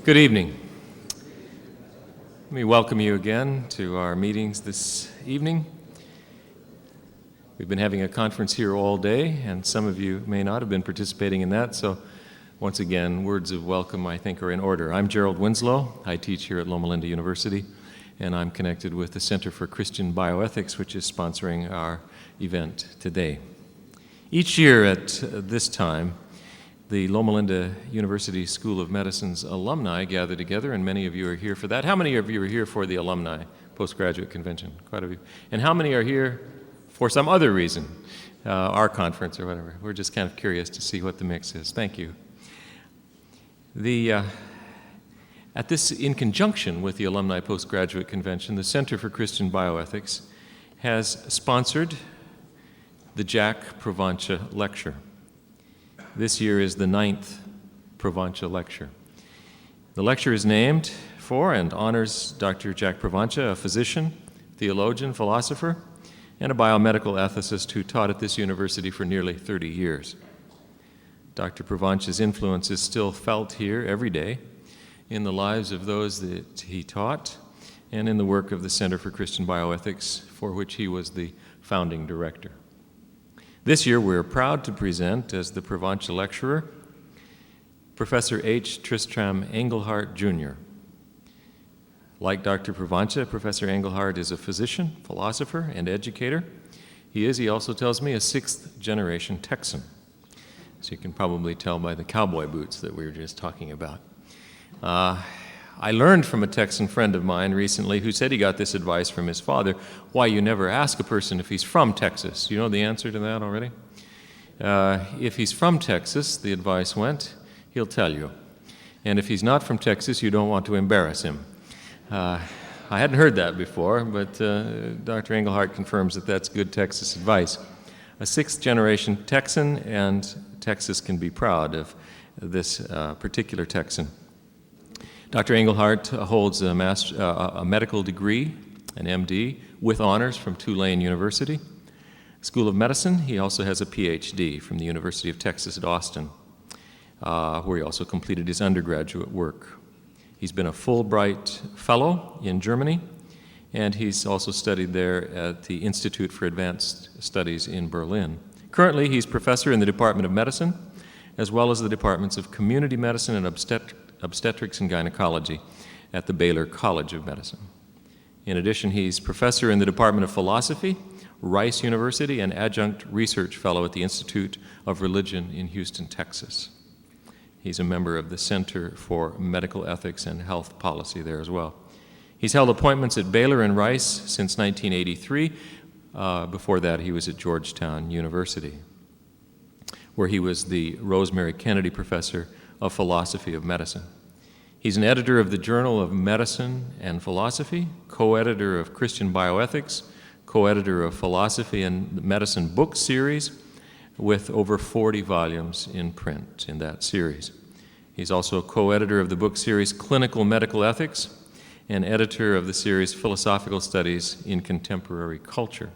Good evening. Let me welcome you again to our meetings this evening. We've been having a conference here all day, and some of you may not have been participating in that, so once again, words of welcome, I think, are in order. I'm Gerald Winslow. I teach here at Loma Linda University, and I'm connected with the Center for Christian Bioethics, which is sponsoring our event today. Each year at this time, the Loma Linda University School of Medicine's alumni gather together, and many of you are here for that. How many of you are here for the alumni postgraduate convention? Quite a few. And how many are here for some other reason, our conference or whatever? We're just kind of curious to see what the mix is. Thank you. In conjunction with the Alumni Postgraduate Convention, the Center for Christian Bioethics has sponsored the Jack Provonsha Lecture. This year is the 9th Provonsha Lecture. The lecture is named for and honors Dr. Jack Provonsha, a physician, theologian, philosopher, and a biomedical ethicist who taught at this university for nearly 30 years. Dr. Provonsha's influence is still felt here every day in the lives of those that he taught and in the work of the Center for Christian Bioethics, for which he was the founding director. This year, we're proud to present as the Provonsha Lecturer, Professor H. Tristram Engelhardt, Jr. Like Dr. Provonsha, Professor Engelhardt is a physician, philosopher, and educator. He also tells me, a sixth-generation Texan. So you can probably tell by the cowboy boots that we were just talking about. I learned from a Texan friend of mine recently who said he got this advice from his father, why you never ask a person if he's from Texas. You know the answer to that already? If he's from Texas, the advice went, he'll tell you. And if he's not from Texas, you don't want to embarrass him. I hadn't heard that before, but Dr. Engelhardt confirms that that's good Texas advice. A sixth-generation Texan, and Texas can be proud of this particular Texan. Dr. Engelhardt holds a medical degree, an MD, with honors from Tulane University School of Medicine. He also has a PhD from the University of Texas at Austin, where he also completed his undergraduate work. He's been a Fulbright Fellow in Germany, and he's also studied there at the Institute for Advanced Studies in Berlin. Currently, he's professor in the Department of Medicine, as well as the Departments of Community Medicine and Obstetrics and Gynecology at the Baylor College of Medicine. In addition, he's professor in the Department of Philosophy, Rice University, and adjunct research fellow at the Institute of Religion in Houston, Texas. He's a member of the Center for Medical Ethics and Health Policy there as well. He's held appointments at Baylor and Rice since 1983. Before that, he was at Georgetown University, where he was the Rosemary Kennedy Professor of Philosophy of Medicine. He's an editor of the Journal of Medicine and Philosophy, co-editor of Christian Bioethics, co-editor of Philosophy and Medicine book series, with over 40 volumes in print in that series. He's also a co-editor of the book series Clinical Medical Ethics and editor of the series Philosophical Studies in Contemporary Culture.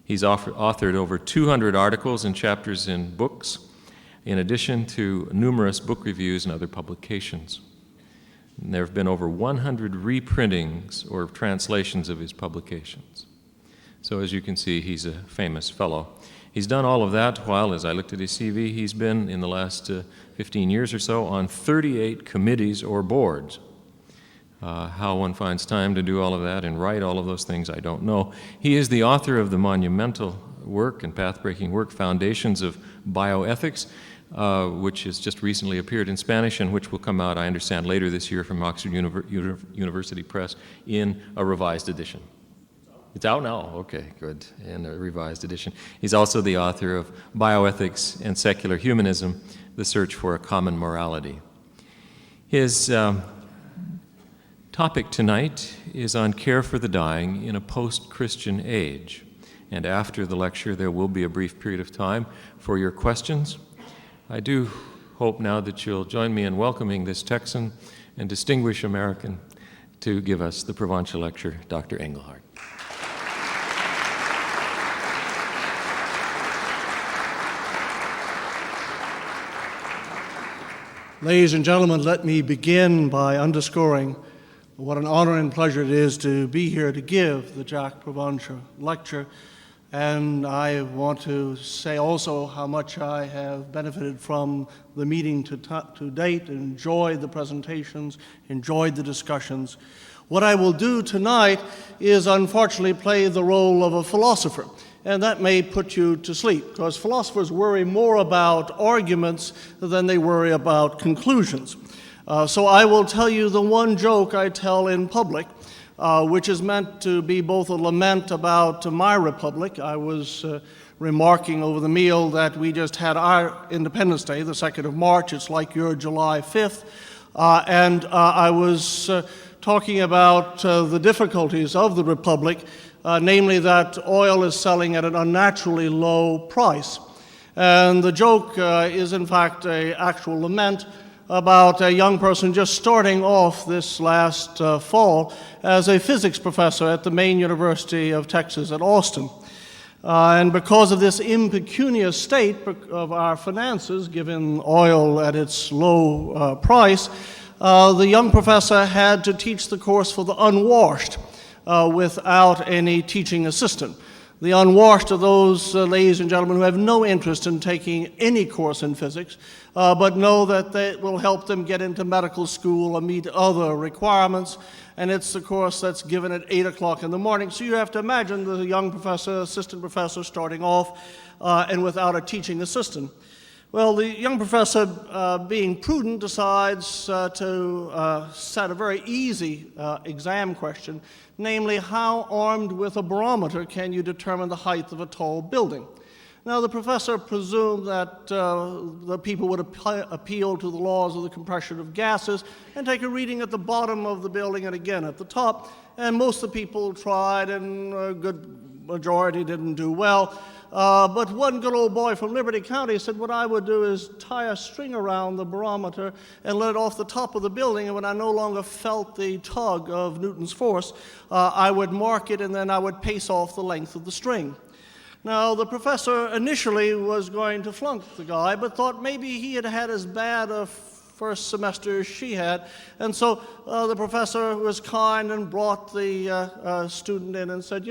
He's authored over 200 articles and chapters in books, in addition to numerous book reviews and other publications. And there have been over 100 reprintings or translations of his publications. So as you can see, he's a famous fellow. He's done all of that while, as I looked at his CV, he's been, in the last 15 years or so, on 38 committees or boards. How one finds time to do all of that and write all of those things, I don't know. He is the author of the monumental work and path-breaking work, Foundations of Bioethics, which has just recently appeared in Spanish and which will come out, I understand, later this year from Oxford University Press in a revised edition. It's out now? Okay, good, in a revised edition. He's also the author of Bioethics and Secular Humanism, The Search for a Common Morality. His topic tonight is on care for the dying in a post-Christian age. And after the lecture, there will be a brief period of time for your questions. I do hope now that you'll join me in welcoming this Texan and distinguished American to give us the Provonsha Lecture, Dr. Engelhardt. Ladies and gentlemen, let me begin by underscoring what an honor and pleasure it is to be here to give the Jack Provonsha Lecture. And I want to say also how much I have benefited from the meeting to date, enjoyed the presentations, enjoyed the discussions. What I will do tonight is unfortunately play the role of a philosopher. And that may put you to sleep, because philosophers worry more about arguments than they worry about conclusions. So I will tell you the one joke I tell in public, which is meant to be both a lament about my republic. I was remarking over the meal that we just had our Independence Day, the 2nd of March. It's like your July 5th. And I was talking about the difficulties of the republic, namely that oil is selling at an unnaturally low price. And the joke is in fact an actual lament about a young person just starting off this last fall as a physics professor at the Maine University of Texas at Austin. And because of this impecunious state of our finances, given oil at its low price, the young professor had to teach the course for the unwashed without any teaching assistant. The unwashed are those ladies and gentlemen who have no interest in taking any course in physics, but know that it will help them get into medical school or meet other requirements, and it's the course that's given at 8 o'clock in the morning. So you have to imagine the young professor, assistant professor starting off and without a teaching assistant. Well, the young professor, being prudent, decides to set a very easy exam question, namely, how armed with a barometer can you determine the height of a tall building? Now, the professor presumed that the people would appeal to the laws of the compression of gases and take a reading at the bottom of the building and again at the top, and most of the people tried, and a good majority didn't do well. But one good old boy from Liberty County said, what I would do is tie a string around the barometer and let it off the top of the building, and when I no longer felt the tug of Newton's force, I would mark it, and then I would pace off the length of the string. Now, the professor initially was going to flunk the guy, but thought maybe he had had as bad a first semester as she had, and so the professor was kind and brought the student in and said,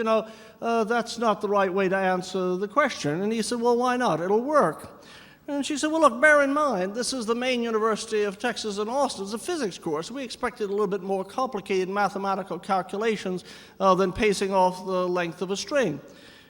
that's not the right way to answer the question. And he said, well, why not? It'll work. And she said, well, look, bear in mind, this is the Maine University of Texas in Austin. It's a physics course. We expected a little bit more complicated mathematical calculations than pacing off the length of a string.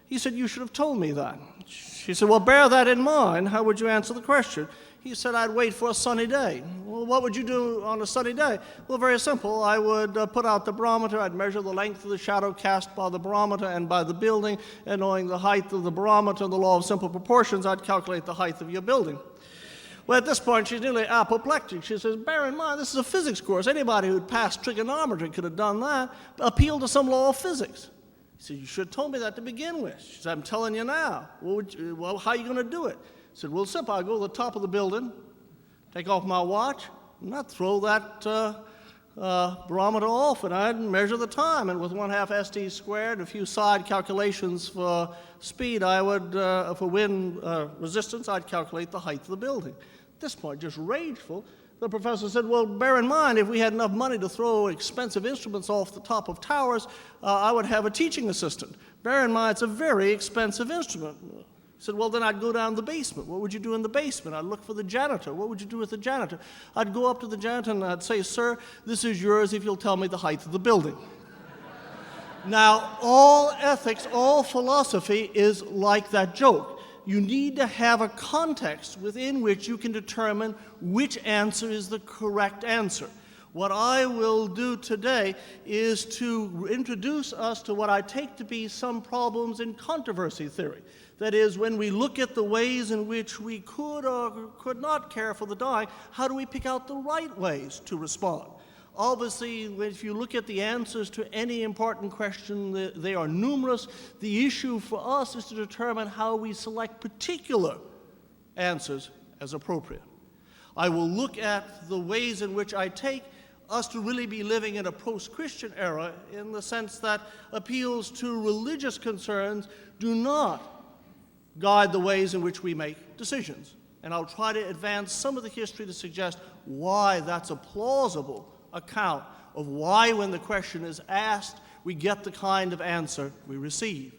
He said, you should have told me that. She said, well, bear that in mind. How would you answer the question? He said, I'd wait for a sunny day. Well, what would you do on a sunny day? Well, very simple. I would put out the barometer. I'd measure the length of the shadow cast by the barometer and by the building, and knowing the height of the barometer and the law of simple proportions, I'd calculate the height of your building. Well, at this point, she's nearly apoplectic. She says, bear in mind, this is a physics course. Anybody who'd passed trigonometry could have done that. Appeal to some law of physics. He said, you should have told me that to begin with. She said, I'm telling you now. Well, how are you going to do it? He said, well, simple. I'll go to the top of the building, take off my watch, and I'd throw that barometer off, and I'd measure the time. And with 1/2 st squared and a few side calculations for speed, I would, for wind resistance, I'd calculate the height of the building. At this point, just rageful, the professor said, well, bear in mind, if we had enough money to throw expensive instruments off the top of towers, I would have a teaching assistant. Bear in mind, it's a very expensive instrument. He said, well, then I'd go down to the basement. What would you do in the basement? I'd look for the janitor. What would you do with the janitor? I'd go up to the janitor and I'd say, sir, this is yours if you'll tell me the height of the building. Now, all ethics, all philosophy is like that joke. You need to have a context within which you can determine which answer is the correct answer. What I will do today is to introduce us to what I take to be some problems in controversy theory. That is, when we look at the ways in which we could or could not care for the dying, how do we pick out the right ways to respond? Obviously, if you look at the answers to any important question, they are numerous. The issue for us is to determine how we select particular answers as appropriate. I will look at the ways in which I take us to really be living in a post-Christian era, in the sense that appeals to religious concerns do not guide the ways in which we make decisions. And I'll try to advance some of the history to suggest why that's a plausible account of why, when the question is asked, we get the kind of answer we receive.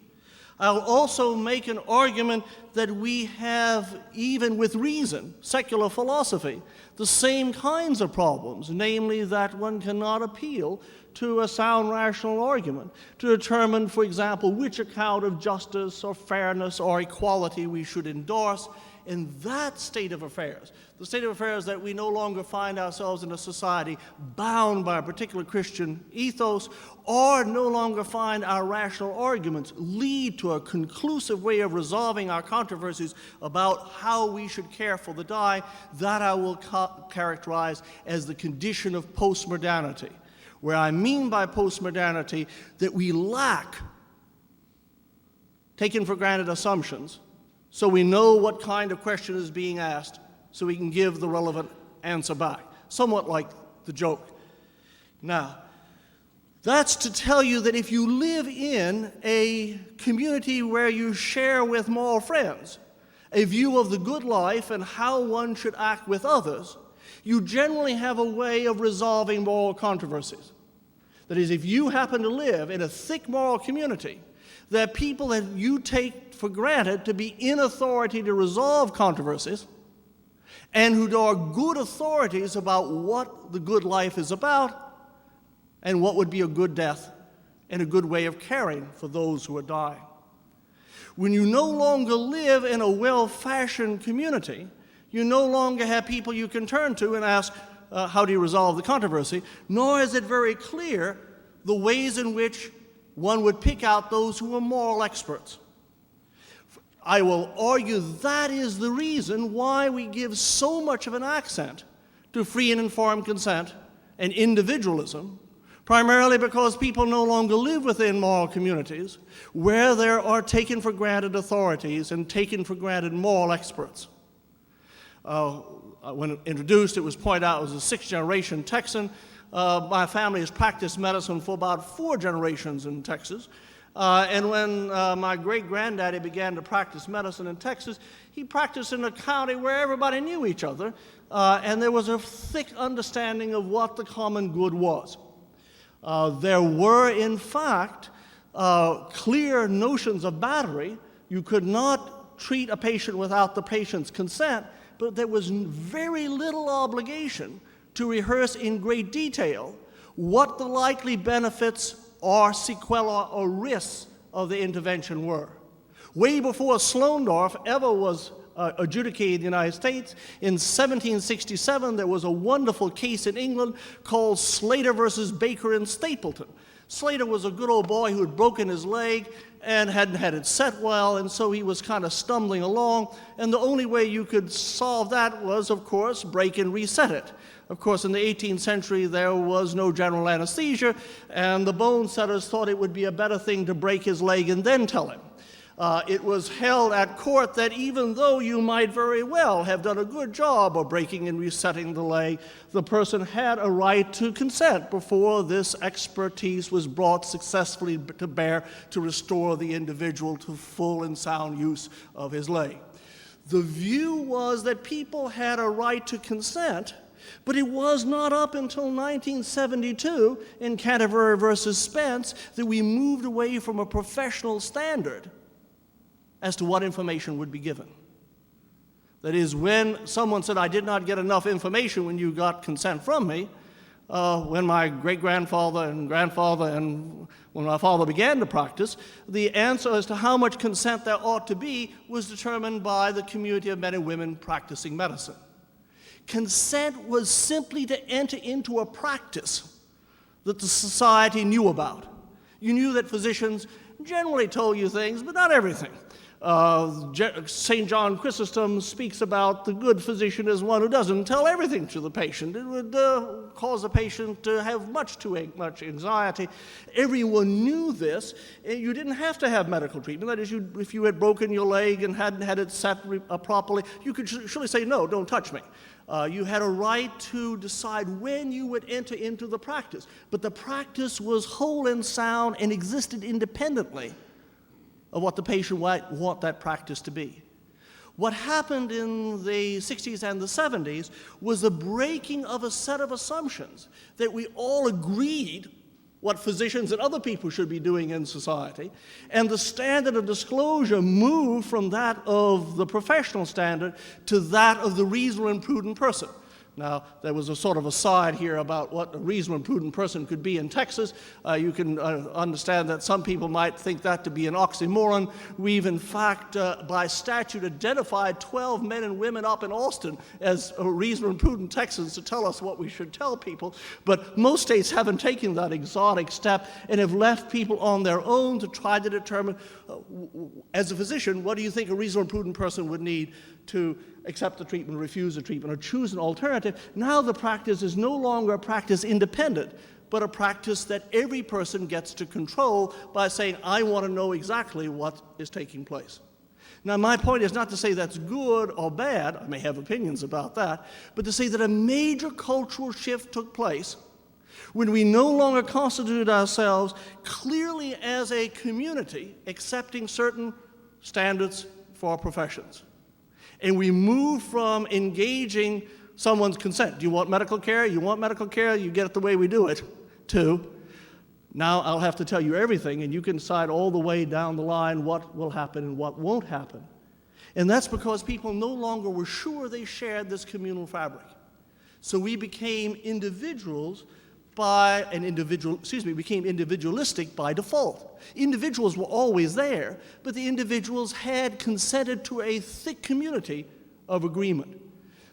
I'll also make an argument that we have, even with reason, secular philosophy, the same kinds of problems, namely that one cannot appeal to a sound rational argument to determine, for example, which account of justice or fairness or equality we should endorse. In that state of affairs, the state of affairs that we no longer find ourselves in a society bound by a particular Christian ethos, or no longer find our rational arguments lead to a conclusive way of resolving our controversies about how we should care for the dying, that I will characterize as the condition of postmodernity, where I mean by postmodernity that we lack taken for granted assumptions, so we know what kind of question is being asked, so we can give the relevant answer back, somewhat like the joke. Now, that's to tell you that if you live in a community where you share with moral friends a view of the good life and how one should act with others, you generally have a way of resolving moral controversies. That is, if you happen to live in a thick moral community, there are people that you take for granted to be in authority to resolve controversies, and who are good authorities about what the good life is about and what would be a good death and a good way of caring for those who are dying. When you no longer live in a well-fashioned community, you no longer have people you can turn to and ask, how do you resolve the controversy? Nor is it very clear the ways in which one would pick out those who are moral experts. I will argue that is the reason why we give so much of an accent to free and informed consent and individualism, primarily because people no longer live within moral communities where there are taken for granted authorities and taken for granted moral experts. When introduced, it was pointed out I was a sixth-generation Texan. My family has practiced medicine for about 4 generations in Texas. And when my great-granddaddy began to practice medicine in Texas, he practiced in a county where everybody knew each other, and there was a thick understanding of what the common good was. There were, in fact, clear notions of battery. You could not treat a patient without the patient's consent, but there was very little obligation to rehearse in great detail what the likely benefits or sequela or risks of the intervention were. Way before Slondorf ever was adjudicated in the United States, in 1767 there was a wonderful case in England called Slater versus Baker and Stapleton. Slater was a good old boy who had broken his leg and hadn't had it set well, and so he was kind of stumbling along, and the only way you could solve that was, of course, break and reset it. Of course, in the 18th century, there was no general anesthesia, and the bone setters thought it would be a better thing to break his leg and then tell him. It was held at court that even though you might very well have done a good job of breaking and resetting the leg, the person had a right to consent before this expertise was brought successfully to bear to restore the individual to full and sound use of his leg. The view was that people had a right to consent, but it was not up until 1972 in Canterbury versus Spence that we moved away from a professional standard as to what information would be given. That is, when someone said, I did not get enough information when you got consent from me, when my great-grandfather and grandfather and when my father began to practice, the answer as to how much consent there ought to be was determined by the community of men and women practicing medicine. Consent was simply to enter into a practice that the society knew about. You knew that physicians generally told you things, but not everything. St. John Chrysostom speaks about the good physician as one who doesn't tell everything to the patient. It would cause the patient to have much anxiety. Everyone knew this. You didn't have to have medical treatment. That is, if you had broken your leg and hadn't had it set properly, you could surely say, no, don't touch me. You had a right to decide when you would enter into the practice. But the practice was whole and sound and existed independently of what the patient might want that practice to be. What happened in the 60s and the 70s was the breaking of a set of assumptions that we all agreed what physicians and other people should be doing in society, and the standard of disclosure moved from that of the professional standard to that of the reasonable and prudent person. Now, there was a sort of aside here about what a reasonable and prudent person could be in Texas. You can understand that some people might think that to be an oxymoron. We've, in fact, by statute, identified 12 men and women up in Austin as reasonable and prudent Texans to tell us what we should tell people. But most states haven't taken that exotic step and have left people on their own to try to determine, as a physician, what do you think a reasonable and prudent person would need to accept the treatment, refuse the treatment, or choose an alternative. Now the practice is no longer a practice independent, but a practice that every person gets to control by saying, I want to know exactly what is taking place. Now, my point is not to say that's good or bad, I may have opinions about that, but to say that a major cultural shift took place when we no longer constituted ourselves clearly as a community accepting certain standards for professions. And we move from engaging someone's consent. Do you want medical care? You want medical care? You get it the way we do it. To, now I'll have to tell you everything, and you can decide all the way down the line what will happen and what won't happen. And that's because people no longer were sure they shared this communal fabric. So we became became individualistic by default. Individuals were always there, but the individuals had consented to a thick community of agreement.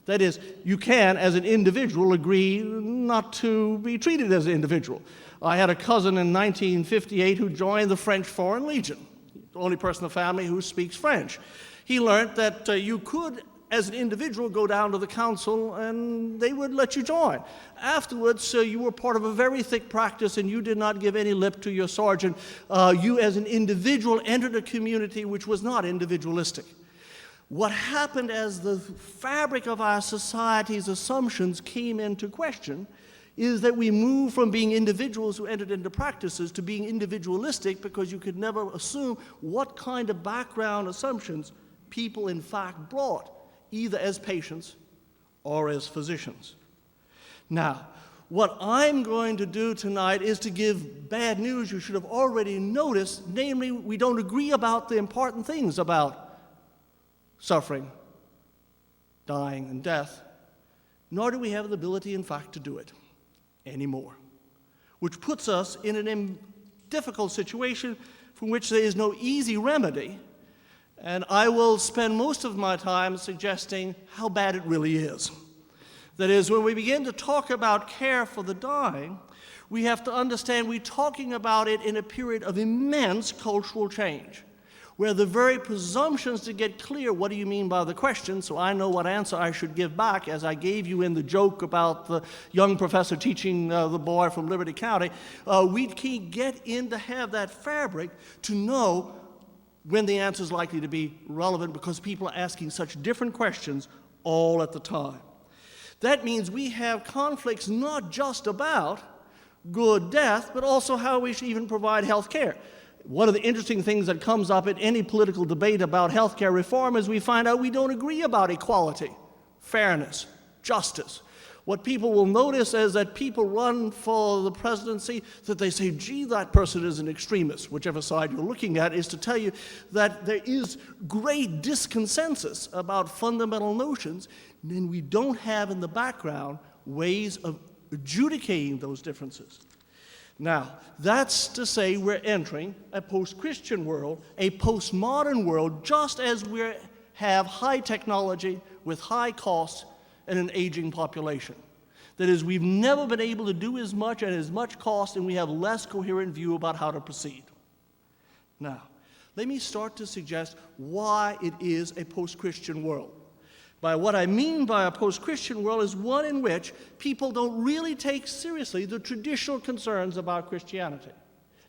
That is, you can, as an individual, agree not to be treated as an individual. I had a cousin in 1958 who joined the French Foreign Legion, the only person in the family who speaks French. He learned that you could, as an individual, go down to the council and they would let you join. Afterwards, you were part of a very thick practice and you did not give any lip to your sergeant. You, as an individual, entered a community which was not individualistic. What happened as the fabric of our society's assumptions came into question is that we moved from being individuals who entered into practices to being individualistic, because you could never assume what kind of background assumptions people in fact brought, either as patients or as physicians. Now, what I'm going to do tonight is to give bad news you should have already noticed, namely, we don't agree about the important things about suffering, dying, and death, nor do we have the ability, in fact, to do it anymore, which puts us in a difficult situation from which there is no easy remedy. And I will spend most of my time suggesting how bad it really is. That is, when we begin to talk about care for the dying, we have to understand we're talking about it in a period of immense cultural change, where the very presumptions to get clear, what do you mean by the question, so I know what answer I should give back, as I gave you in the joke about the young professor teaching the boy from Liberty County, we can get in to have that fabric to know when the answer is likely to be relevant, because people are asking such different questions all at the time. That means we have conflicts not just about good death, but also how we should even provide health care. One of the interesting things that comes up in any political debate about health care reform is we find out we don't agree about equality, fairness, justice. What people will notice is that people run for the presidency, that they say, gee, that person is an extremist. Whichever side you're looking at is to tell you that there is great disconsensus about fundamental notions, and we don't have in the background ways of adjudicating those differences. Now, that's to say we're entering a post-Christian world, a postmodern world, just as we have high technology with high costs and an aging population. That is, we've never been able to do as much at as much cost, and we have less coherent view about how to proceed. Now, let me start to suggest why it is a post-Christian world. By what I mean by a post-Christian world is one in which people don't really take seriously the traditional concerns about Christianity.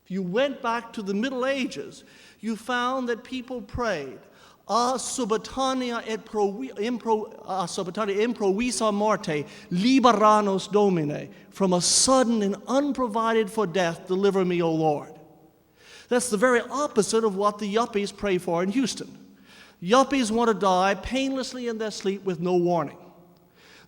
If you went back to the Middle Ages, you found that people prayed, A subitania improvisa morte, liberanos Domine, from a sudden and unprovided for death, deliver me, O Lord. That's the very opposite of what the yuppies pray for in Houston. Yuppies want to die painlessly in their sleep with no warning.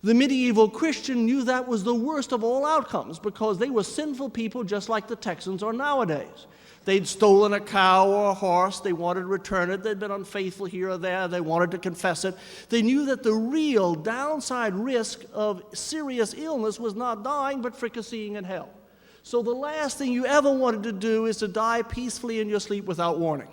The medieval Christian knew that was the worst of all outcomes because they were sinful people just like the Texans are nowadays. They'd stolen a cow or a horse. They wanted to return it. They'd been unfaithful here or there. They wanted to confess it. They knew that the real downside risk of serious illness was not dying, but fricasseeing in hell. So the last thing you ever wanted to do is to die peacefully in your sleep without warning.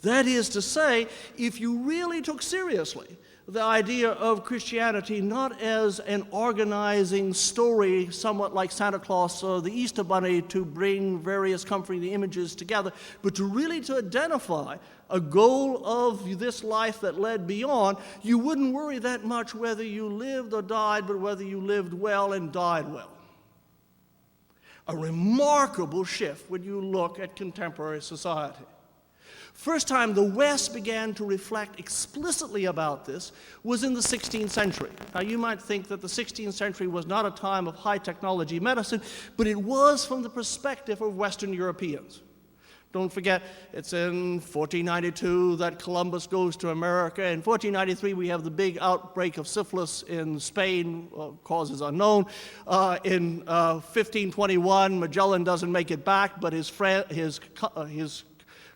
That is to say, if you really took seriously the idea of Christianity not as an organizing story, somewhat like Santa Claus or the Easter Bunny, to bring various comforting images together, but to really to identify a goal of this life that led beyond, you wouldn't worry that much whether you lived or died, but whether you lived well and died well. A remarkable shift when you look at contemporary society. First time the West began to reflect explicitly about this was in the 16th century. Now, you might think that the 16th century was not a time of high technology medicine, but it was from the perspective of Western Europeans. Don't forget, it's in 1492 that Columbus goes to America. In 1493, we have the big outbreak of syphilis in Spain, causes unknown. In 1521, Magellan doesn't make it back, but his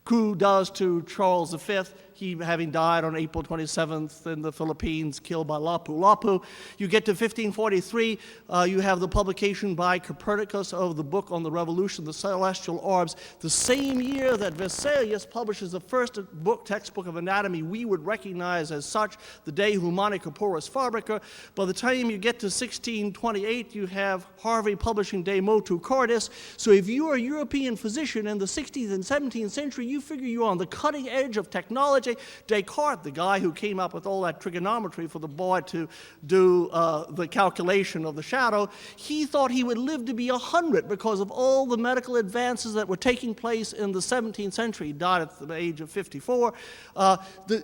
crew does to Charles V, he having died on April 27th in the Philippines, killed by Lapu-Lapu. You get to 1543, you have the publication by Copernicus of the book on the revolution, the celestial orbs. The same year that Vesalius publishes the first textbook of anatomy we would recognize as such, the De Humani Corporis Fabrica. By the time you get to 1628, you have Harvey publishing De Motu Cordis. So if you are a European physician in the 16th and 17th century, you figure you're on the cutting edge of technology. Descartes, the guy who came up with all that trigonometry for the boy to do the calculation of the shadow, he thought he would live to be 100 because of all the medical advances that were taking place in the 17th century. He died at the age of 54.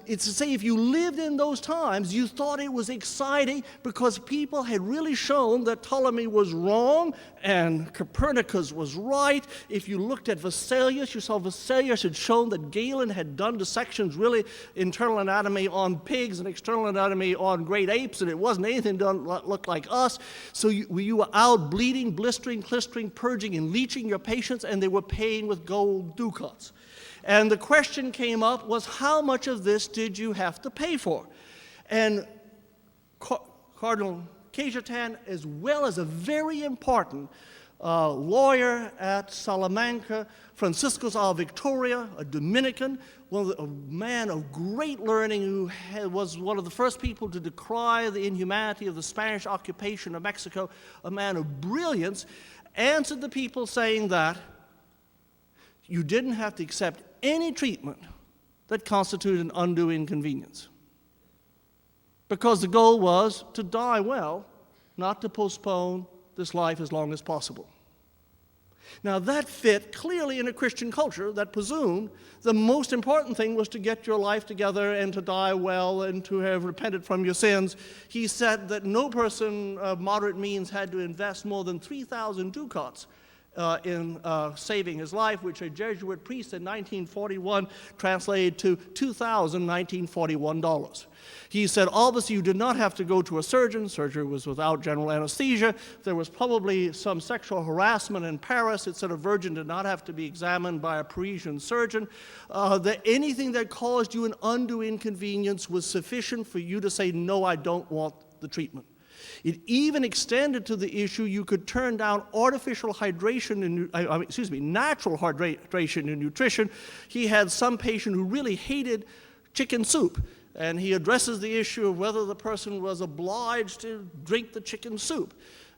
It's to say, if you lived in those times, you thought it was exciting because people had really shown that Ptolemy was wrong and Copernicus was right. If you looked at Vesalius, you saw Vesalius had shown that Galen had done dissections really internal anatomy on pigs and external anatomy on great apes, and it wasn't anything done look like us. So you were out bleeding, blistering, clistering, purging, and leeching your patients, and they were paying with gold ducats. And the question came up was, how much of this did you have to pay for? And Cardinal Cajetan, as well as a very important lawyer at Salamanca, Franciscus a Victoria, a Dominican, a man of great learning who was one of the first people to decry the inhumanity of the Spanish occupation of Mexico, a man of brilliance, answered the people saying that you didn't have to accept any treatment that constituted an undue inconvenience. Because the goal was to die well, not to postpone this life as long as possible. Now that fit clearly in a Christian culture that presumed the most important thing was to get your life together and to die well and to have repented from your sins. He said that no person of moderate means had to invest more than 3,000 ducats in saving his life, which a Jesuit priest in 1941 translated to $2,1941. He said, obviously, you did not have to go to a surgeon. Surgery was without general anesthesia. There was probably some sexual harassment in Paris. It said a virgin did not have to be examined by a Parisian surgeon. That anything that caused you an undue inconvenience was sufficient for you to say, no, I don't want the treatment. It even extended to the issue you could turn down artificial hydration and natural hydration and nutrition. He had some patient who really hated chicken soup, and he addresses the issue of whether the person was obliged to drink the chicken soup.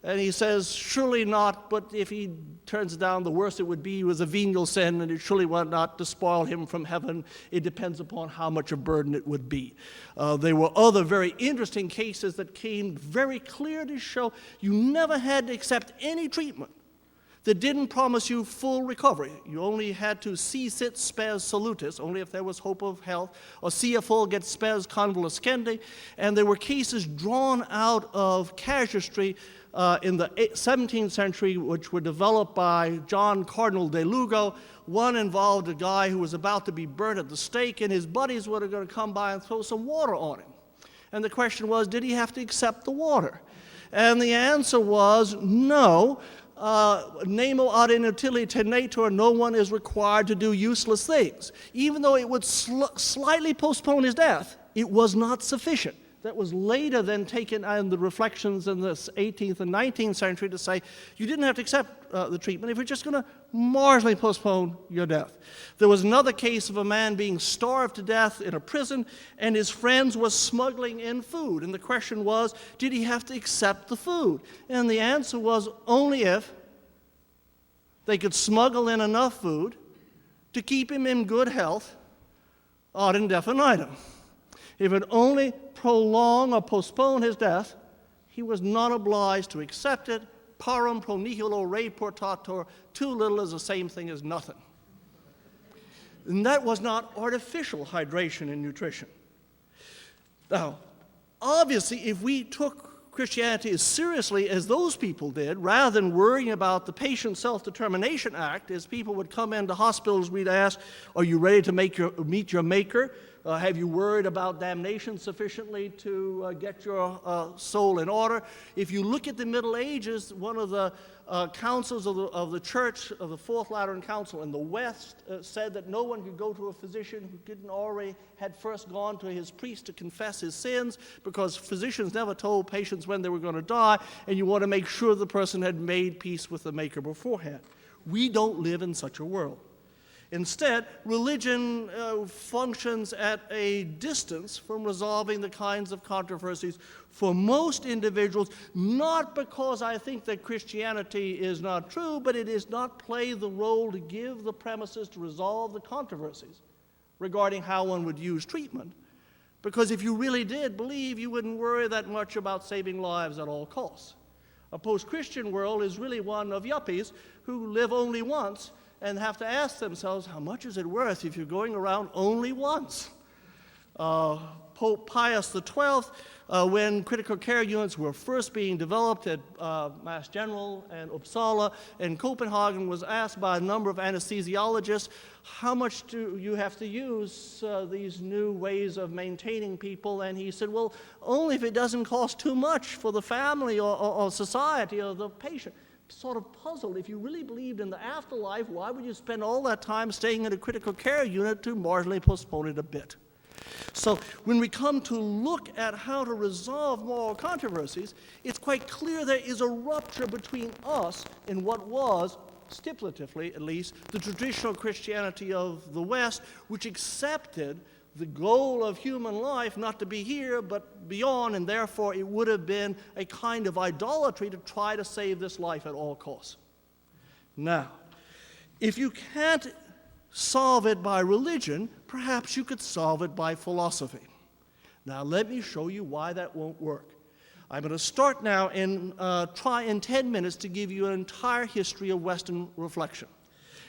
And he says, surely not, but if he turns it down, the worse it would be was a venial sin, and it surely would not despoil him from heaven. It depends upon how much a burden it would be. There were other very interesting cases that came very clear to show you never had to accept any treatment that didn't promise you full recovery. You only had to si sit spes solutis, only if there was hope of health, or sia fulget spes convalescendi, and there were cases drawn out of casuistry in the 17th century, which were developed by John Cardinal de Lugo. One involved a guy who was about to be burnt at the stake, and his buddies were going to come by and throw some water on him. And the question was, did he have to accept the water? And the answer was no. Nemo ad inutile tenetur, no one is required to do useless things. Even though it would slightly postpone his death, it was not sufficient. That was later then taken in the reflections in the 18th and 19th century to say you didn't have to accept the treatment if you're just going to marginally postpone your death. There was another case of a man being starved to death in a prison, and his friends were smuggling in food. And the question was, did he have to accept the food? And the answer was only if they could smuggle in enough food to keep him in good health ad infinitum. If it only prolong or postpone his death, he was not obliged to accept it. Parum pro nihilo re portator, too little is the same thing as nothing. And that was not artificial hydration and nutrition. Now, obviously, if we took Christianity as seriously as those people did, rather than worrying about the Patient Self-Determination Act, as people would come into hospitals, we'd ask, are you ready to meet your maker? Have you worried about damnation sufficiently to get your soul in order? If you look at the Middle Ages, one of the councils of the Church, of the Fourth Lateran Council in the West, said that no one could go to a physician who didn't already had first gone to his priest to confess his sins, because physicians never told patients when they were going to die, and you want to make sure the person had made peace with the Maker beforehand. We don't live in such a world. Instead, religion functions at a distance from resolving the kinds of controversies for most individuals, not because I think that Christianity is not true, but it does not play the role to give the premises to resolve the controversies regarding how one would use treatment. Because if you really did believe, you wouldn't worry that much about saving lives at all costs. A post-Christian world is really one of yuppies who live only once and have to ask themselves, how much is it worth if you're going around only once? Pope Pius XII, when critical care units were first being developed at Mass General and Uppsala and Copenhagen, was asked by a number of anesthesiologists, how much do you have to use these new ways of maintaining people? And he said, well, only if it doesn't cost too much for the family or society or the patient. Sort of puzzled. If you really believed in the afterlife, why would you spend all that time staying in a critical care unit to marginally postpone it a bit? So when we come to look at how to resolve moral controversies, it's quite clear there is a rupture between us and what was, stipulatively at least, the traditional Christianity of the West, which accepted the goal of human life not to be here but beyond, and therefore it would have been a kind of idolatry to try to save this life at all costs. Now, if you can't solve it by religion, perhaps you could solve it by philosophy. Now, let me show you why that won't work. I'm going to start now and try in 10 minutes to give you an entire history of Western reflection.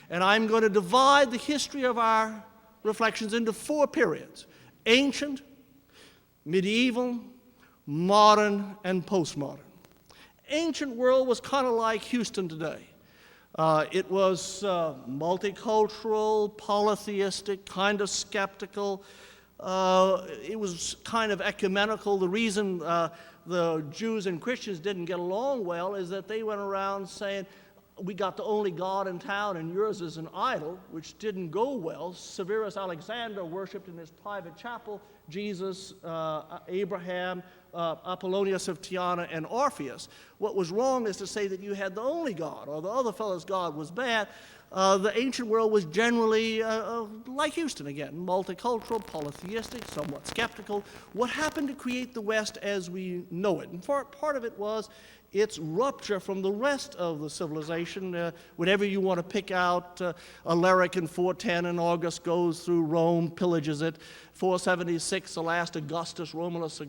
And I'm going to divide the history of our reflections into 4 periods: ancient, medieval, modern, and postmodern. Ancient world was kind of like Houston today. It was multicultural, polytheistic, kind of skeptical. It was kind of ecumenical. The reason the Jews and Christians didn't get along well is that they went around saying, we got the only God in town and yours is an idol, which didn't go well. Severus Alexander worshipped in his private chapel Jesus, Abraham, Apollonius of Tyana, and Orpheus. What was wrong is to say that you had the only God, or the other fellow's God was bad. The ancient world was generally, like Houston again, multicultural, polytheistic, somewhat skeptical. What happened to create the West as we know it? And part of it was its rupture from the rest of the civilization. Whenever you want to pick out Alaric in 410, and August goes through Rome, pillages it. 476, the last Augustus, Romulus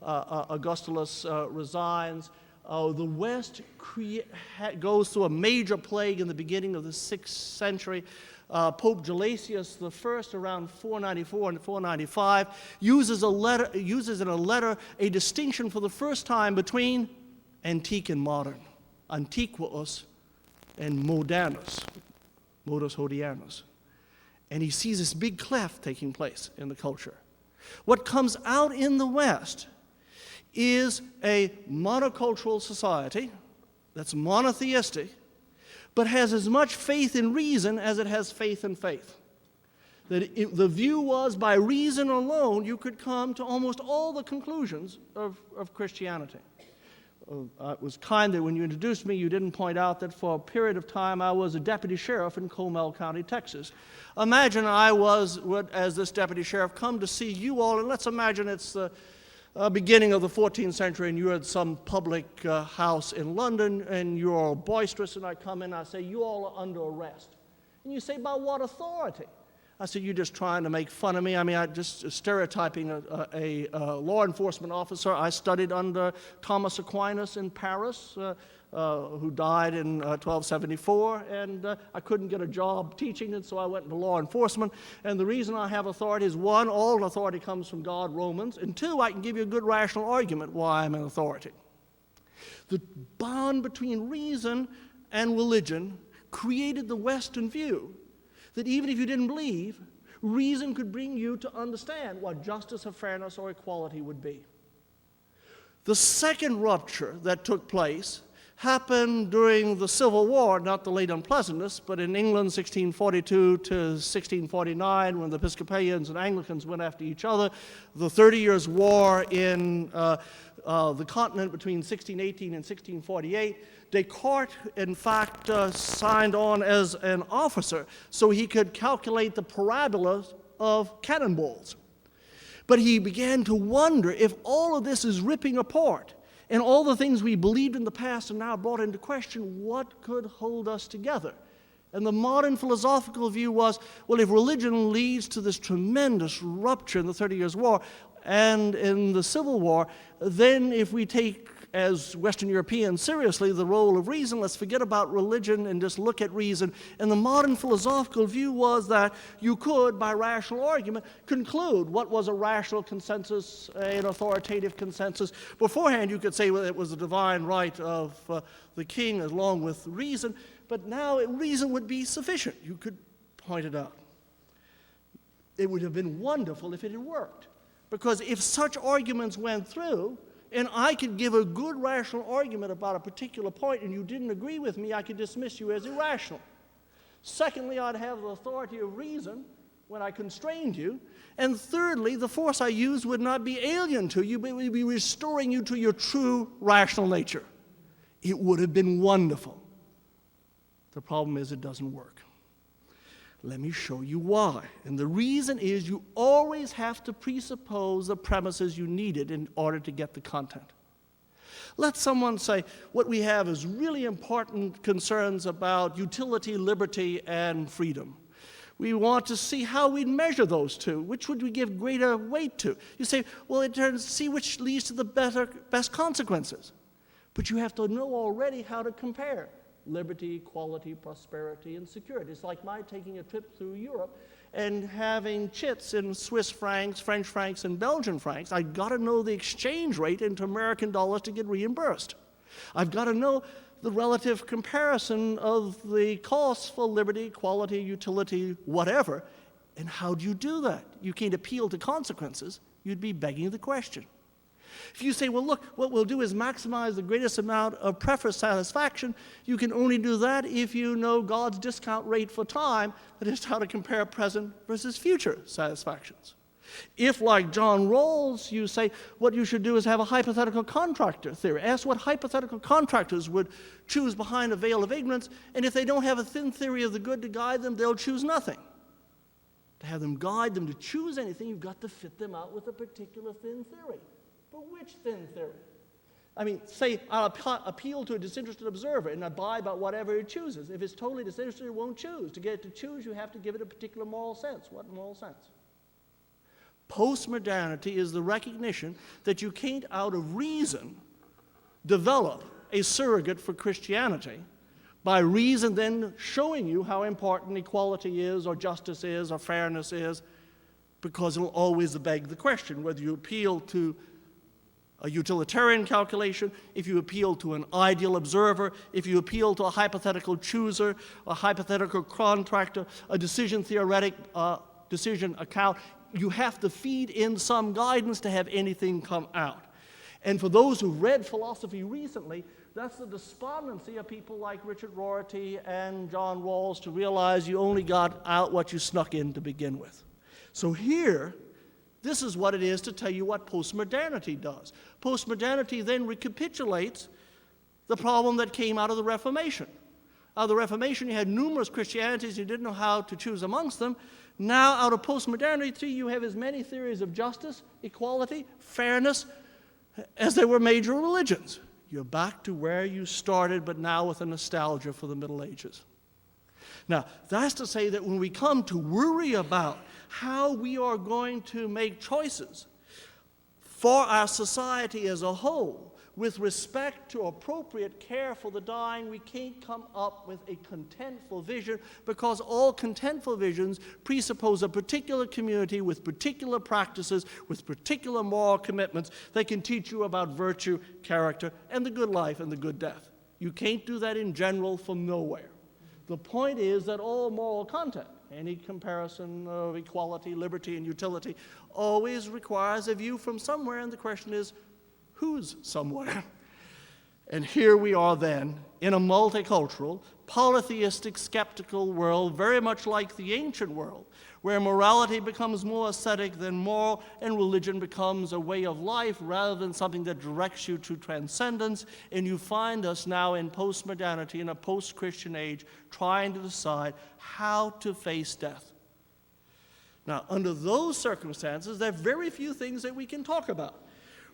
Augustulus resigns. The West goes through a major plague in the beginning of the 6th century. Pope Gelasius I, around 494 and 495, uses in a letter a distinction for the first time between antique and modern, antiquus and modernus, modus hodiernos. And he sees this big cleft taking place in the culture. What comes out in the West is a monocultural society that's monotheistic, but has as much faith in reason as it has faith in faith. The view was by reason alone you could come to almost all the conclusions of Christianity. It was kind that when you introduced me, you didn't point out that for a period of time I was a deputy sheriff in Comal County, Texas. Imagine I would, as this deputy sheriff, come to see you all, and let's imagine it's the beginning of the 14th century, and you're at some public house in London, and you're all boisterous, and I come in and I say, you all are under arrest. And you say, by what authority? I said, you're just trying to make fun of me. I mean, I'm just stereotyping a law enforcement officer. I studied under Thomas Aquinas in Paris, who died in 1274, and I couldn't get a job teaching, and so I went into law enforcement. And the reason I have authority is, one, all authority comes from God, Romans, and two, I can give you a good rational argument why I'm an authority. The bond between reason and religion created the Western view that even if you didn't believe, reason could bring you to understand what justice or fairness or equality would be. The second rupture that took place happened during the Civil War, not the late unpleasantness, but in England 1642 to 1649, when the Episcopalians and Anglicans went after each other, the 30 Years' War in the continent between 1618 and 1648, Descartes, in fact, signed on as an officer so he could calculate the parabolas of cannonballs. But he began to wonder if all of this is ripping apart and all the things we believed in the past are now brought into question, what could hold us together? And the modern philosophical view was, well, if religion leads to this tremendous rupture in the 30 Years' War and in the Civil War, then if we take as Western Europeans seriously the role of reason, let's forget about religion and just look at reason. And the modern philosophical view was that you could, by rational argument, conclude what was a rational consensus, an authoritative consensus. Beforehand, you could say, well, it was the divine right of the king along with reason, but now reason would be sufficient. You could point it out. It would have been wonderful if it had worked, because if such arguments went through, and I could give a good rational argument about a particular point and you didn't agree with me, I could dismiss you as irrational. Secondly, I'd have the authority of reason when I constrained you. And thirdly, the force I used would not be alien to you, but it would be restoring you to your true rational nature. It would have been wonderful. The problem is it doesn't work. Let me show you why. And the reason is you always have to presuppose the premises you needed in order to get the content. Let someone say, what we have is really important concerns about utility, liberty, and freedom. We want to see how we'd measure those two. Which would we give greater weight to? You say, well, it turns see which leads to the best consequences. But you have to know already how to compare liberty, equality, prosperity, and security. It's like my taking a trip through Europe and having chits in Swiss francs, French francs, and Belgian francs. I've got to know the exchange rate into American dollars to get reimbursed. I've got to know the relative comparison of the costs for liberty, equality, utility, whatever. And how do you do that? You can't appeal to consequences. You'd be begging the question. If you say, well, look, what we'll do is maximize the greatest amount of preference satisfaction, you can only do that if you know God's discount rate for time, that is how to compare present versus future satisfactions. If, like John Rawls, you say what you should do is have a hypothetical contractor theory. Ask what hypothetical contractors would choose behind a veil of ignorance, and if they don't have a thin theory of the good to guide them, they'll choose nothing. To have them guide them to choose anything, you've got to fit them out with a particular thin theory. But which thin theory? I mean, say I'll appeal to a disinterested observer and abide by whatever it chooses. If it's totally disinterested, it won't choose. To get it to choose, you have to give it a particular moral sense. What moral sense? Postmodernity is the recognition that you can't, out of reason, develop a surrogate for Christianity, by reason then showing you how important equality is, or justice is, or fairness is, because it'll always beg the question whether you appeal to a utilitarian calculation, if you appeal to an ideal observer, if you appeal to a hypothetical chooser, a hypothetical contractor, a decision theoretic decision account, you have to feed in some guidance to have anything come out. And for those who've read philosophy recently, that's the despondency of people like Richard Rorty and John Rawls, to realize you only got out what you snuck in to begin with. So here, this is what it is to tell you what postmodernity does. Postmodernity then recapitulates the problem that came out of the Reformation. Out of the Reformation, you had numerous Christianities, you didn't know how to choose amongst them. Now, out of postmodernity, you have as many theories of justice, equality, fairness, as there were major religions. You're back to where you started, but now with a nostalgia for the Middle Ages. Now, that's to say that when we come to worry about how we are going to make choices for our society as a whole, with respect to appropriate care for the dying, we can't come up with a contentful vision, because all contentful visions presuppose a particular community with particular practices, with particular moral commitments that can teach you about virtue, character, and the good life and the good death. You can't do that in general from nowhere. The point is that all moral content, any comparison of equality, liberty, and utility, always requires a view from somewhere, and the question is, who's somewhere? And here we are then, in a multicultural, polytheistic, skeptical world, very much like the ancient world, where morality becomes more ascetic than moral, and religion becomes a way of life rather than something that directs you to transcendence. And you find us now in postmodernity, in a post-Christian age, trying to decide how to face death. Now, under those circumstances, there are very few things that we can talk about.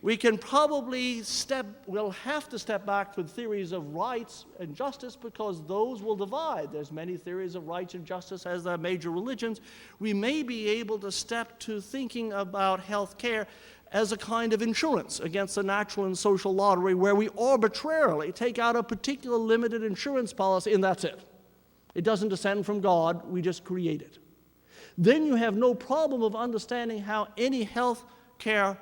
We can probably we'll have to step back with theories of rights and justice, because those will divide. There's many theories of rights and justice as there are major religions. We may be able to step to thinking about health care as a kind of insurance against the natural and social lottery, where we arbitrarily take out a particular limited insurance policy, and that's it. It doesn't descend from God, we just create it. Then you have no problem of understanding how any health care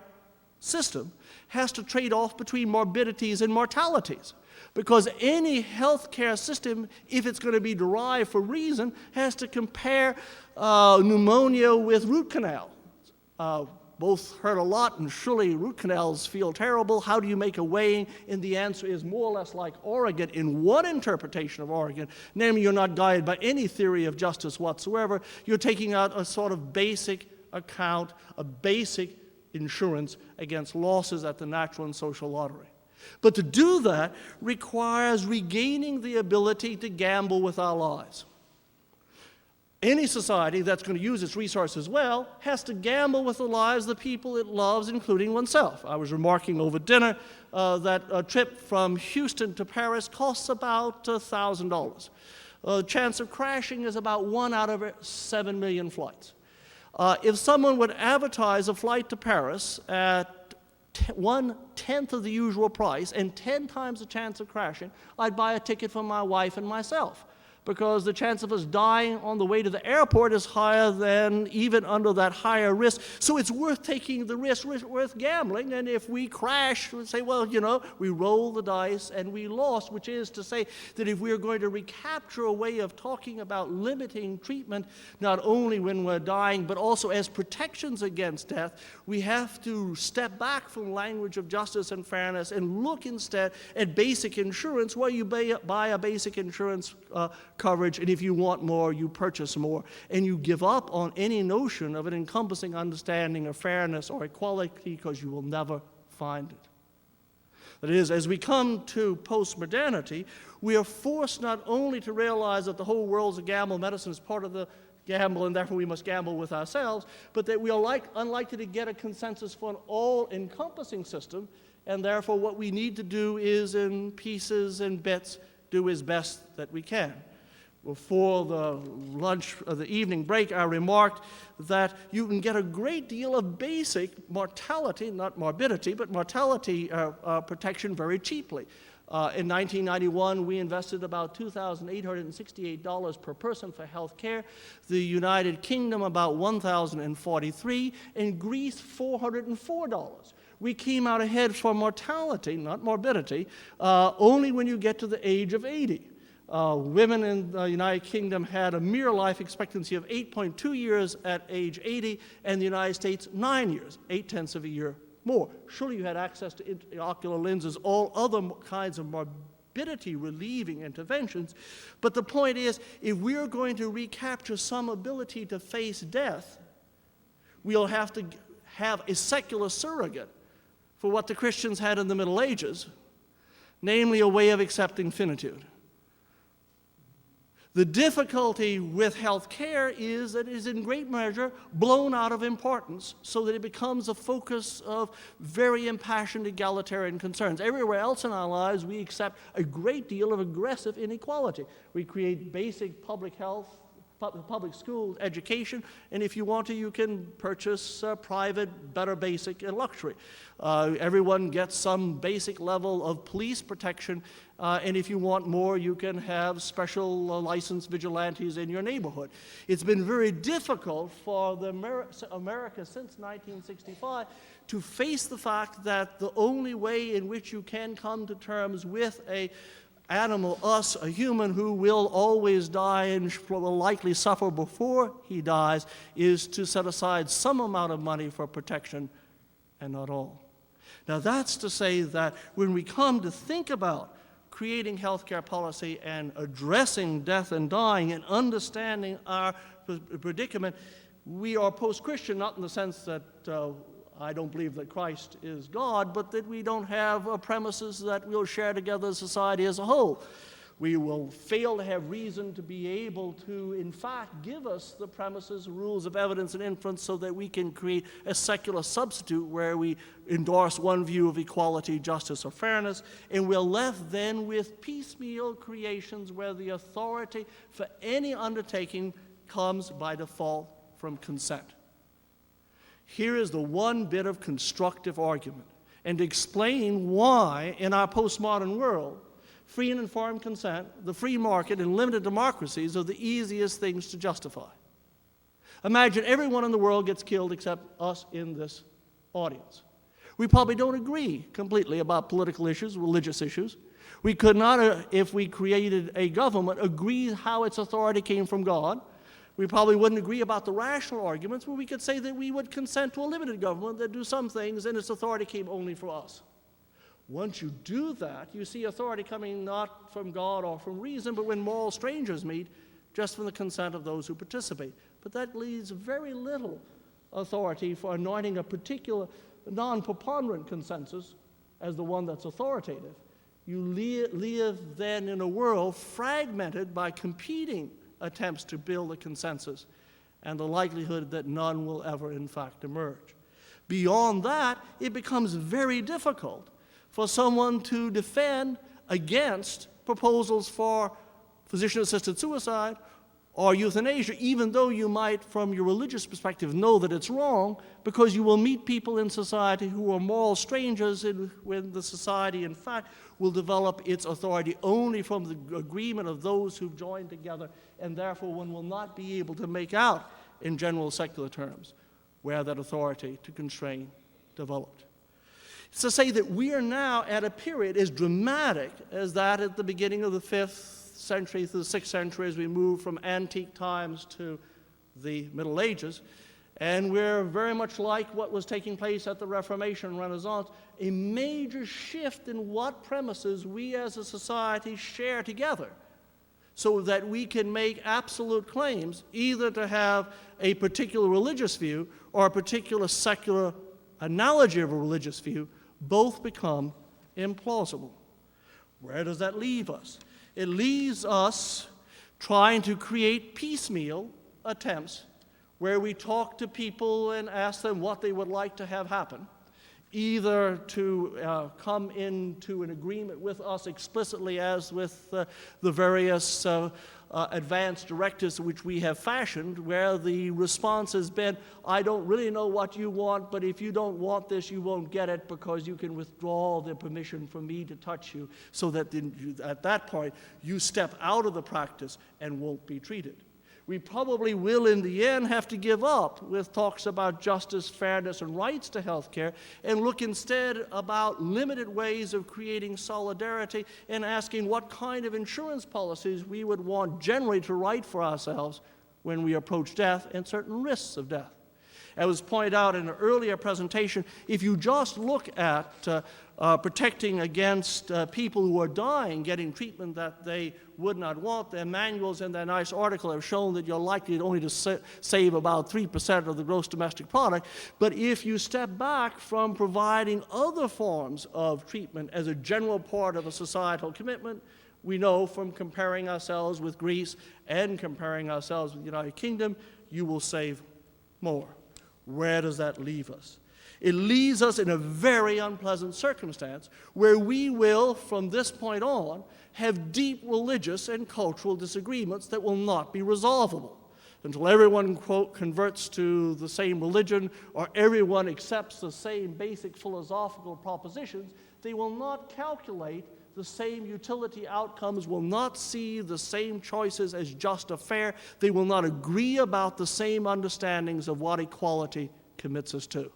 system has to trade off between morbidities and mortalities, because any healthcare system, if it's going to be derived for reason, has to compare pneumonia with root canal. Both hurt a lot, and surely root canals feel terrible. How do you make a weighing? And the answer is more or less like Oregon in one interpretation of Oregon, namely you're not guided by any theory of justice whatsoever. You're taking out a sort of basic account, a basic insurance against losses at the natural and social lottery. But to do that requires regaining the ability to gamble with our lives. Any society that's going to use its resources well has to gamble with the lives of the people it loves, including oneself. I was remarking over dinner that a trip from Houston to Paris costs about $1,000. The chance of crashing is about 1 out of 7 million flights. If someone would advertise a flight to Paris at 1/10 of the usual price and 10 times the chance of crashing, I'd buy a ticket for my wife and myself, because the chance of us dying on the way to the airport is higher than even under that higher risk. So it's worth taking the risk, worth gambling. And if we crash, we say, well, you know, we roll the dice and we lost, which is to say that if we're going to recapture a way of talking about limiting treatment, not only when we're dying, but also as protections against death, we have to step back from language of justice and fairness and look instead at basic insurance, where you buy a basic insurance coverage, and if you want more, you purchase more, and you give up on any notion of an encompassing understanding of fairness or equality, because you will never find it. That is, as we come to postmodernity, we are forced not only to realize that the whole world's a gamble, medicine is part of the gamble, and therefore we must gamble with ourselves, but that we are unlikely to get a consensus for an all-encompassing system, and therefore what we need to do is, in pieces and bits, do as best that we can. Before the evening break, I remarked that you can get a great deal of basic mortality, not morbidity, but mortality protection very cheaply. In 1991, we invested about $2,868 per person for health care. The United Kingdom, about $1,043. In Greece, $404. We came out ahead for mortality, not morbidity, only when you get to the age of 80. Women in the United Kingdom had a mere life expectancy of 8.2 years at age 80, and the United States, 9 years, 0.8 of a year more. Surely you had access to ocular lenses, all other kinds of morbidity-relieving interventions. But the point is, if we're going to recapture some ability to face death, we'll have to have a secular surrogate for what the Christians had in the Middle Ages, namely a way of accepting finitude. The difficulty with health care is that it is in great measure blown out of importance so that it becomes a focus of very impassioned egalitarian concerns. Everywhere else in our lives, we accept a great deal of aggressive inequality. We create basic public health, public school education, and if you want to, you can purchase private, better basic and luxury. Everyone gets some basic level of police protection, and if you want more, you can have special licensed vigilantes in your neighborhood. It's been very difficult for America since 1965 to face the fact that the only way in which you can come to terms with a animal, us, a human who will always die and will likely suffer before he dies, is to set aside some amount of money for protection and not all. Now that's to say that when we come to think about creating healthcare policy and addressing death and dying and understanding our predicament, we are post-Christian, not in the sense that I don't believe that Christ is God, but that we don't have premises that we'll share together as society as a whole. We will fail to have reason to be able to, in fact, give us the premises, rules of evidence and inference so that we can create a secular substitute where we endorse one view of equality, justice, or fairness, and we're left then with piecemeal creations where the authority for any undertaking comes by default from consent. Here is the one bit of constructive argument, and to explain why, in our postmodern world, free and informed consent, the free market, and limited democracies are the easiest things to justify. Imagine everyone in the world gets killed except us in this audience. We probably don't agree completely about political issues, religious issues. We could not, if we created a government, agree how its authority came from God. We probably wouldn't agree about the rational arguments, but we could say that we would consent to a limited government that do some things and its authority came only from us. Once you do that, you see authority coming not from God or from reason, but when moral strangers meet, just from the consent of those who participate. But that leaves very little authority for anointing a particular non-preponderant consensus as the one that's authoritative. You live then in a world fragmented by competing attempts to build a consensus and the likelihood that none will ever in fact emerge. Beyond that, it becomes very difficult for someone to defend against proposals for physician-assisted suicide or euthanasia, even though you might, from your religious perspective, know that it's wrong, because you will meet people in society who are moral strangers when the society, in fact, will develop its authority only from the agreement of those who've joined together, and therefore one will not be able to make out, in general secular terms, where that authority to constrain developed. It's to say that we are now at a period as dramatic as that at the beginning of the 5th century through the 6th century as we move from antique times to the Middle Ages. And we're very much like what was taking place at the Reformation and Renaissance, a major shift in what premises we as a society share together so that we can make absolute claims either to have a particular religious view or a particular secular analogy of a religious view. Both become implausible. Where does that leave us? It leaves us trying to create piecemeal attempts where we talk to people and ask them what they would like to have happen. either to come into an agreement with us explicitly, as with the various advanced directives which we have fashioned, where the response has been, I don't really know what you want, but if you don't want this, you won't get it, because you can withdraw the permission for me to touch you, so that at that point you step out of the practice and won't be treated. We probably will in the end have to give up with talks about justice, fairness, and rights to health care, and look instead about limited ways of creating solidarity and asking what kind of insurance policies we would want generally to write for ourselves when we approach death and certain risks of death. As was pointed out in an earlier presentation, if you just look at protecting against people who are dying getting treatment that they would not want, their manuals and their nice article have shown that you're likely only to save about 3% of the gross domestic product. But if you step back from providing other forms of treatment as a general part of a societal commitment, we know from comparing ourselves with Greece and comparing ourselves with the United Kingdom, you will save more. Where does that leave us? It leaves us in a very unpleasant circumstance where we will, from this point on, have deep religious and cultural disagreements that will not be resolvable. Until everyone, quote, converts to the same religion or everyone accepts the same basic philosophical propositions, they will not calculate the same utility outcomes, will not see the same choices as just or fair. They will not agree about the same understandings of what equality commits us to.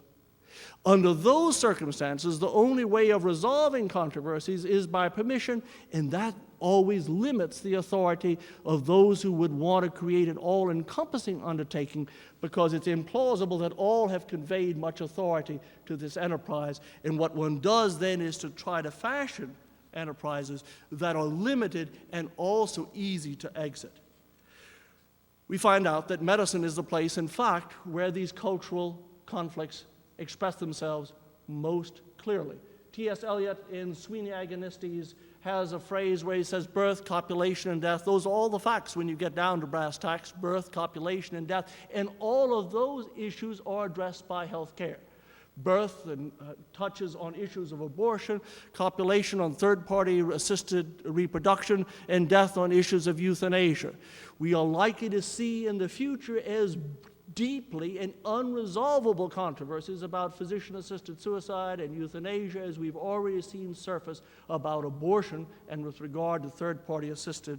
Under those circumstances, the only way of resolving controversies is by permission, and that always limits the authority of those who would want to create an all-encompassing undertaking, because it's implausible that all have conveyed much authority to this enterprise. And what one does then is to try to fashion enterprises that are limited and also easy to exit. We find out that medicine is the place, in fact, where these cultural conflicts express themselves most clearly. T.S. Eliot in Sweeney Agonistes has a phrase where he says birth, copulation, and death. Those are all the facts when you get down to brass tacks: birth, copulation, and death. And all of those issues are addressed by health care. Birth touches on issues of abortion, copulation on third-party assisted reproduction, and death on issues of euthanasia. We are likely to see in the future as deeply and unresolvable controversies about physician-assisted suicide and euthanasia, as we've already seen surface about abortion and with regard to third-party assisted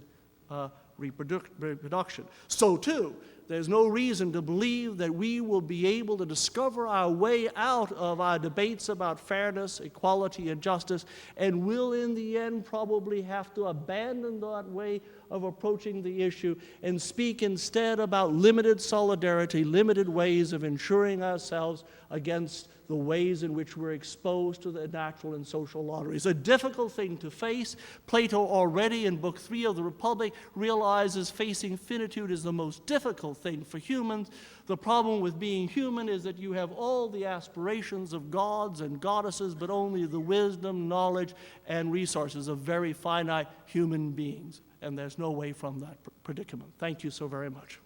reproduction. So, too, there's no reason to believe that we will be able to discover our way out of our debates about fairness, equality, and justice, and will in the end probably have to abandon that way of approaching the issue and speak instead about limited solidarity, limited ways of ensuring ourselves against the ways in which we're exposed to the natural and social lotteries. A difficult thing to face. Plato already in Book 3 of the Republic realizes facing finitude is the most difficult thing for humans. The problem with being human is that you have all the aspirations of gods and goddesses, but only the wisdom, knowledge, and resources of very finite human beings. And there's no way from that predicament. Thank you so very much.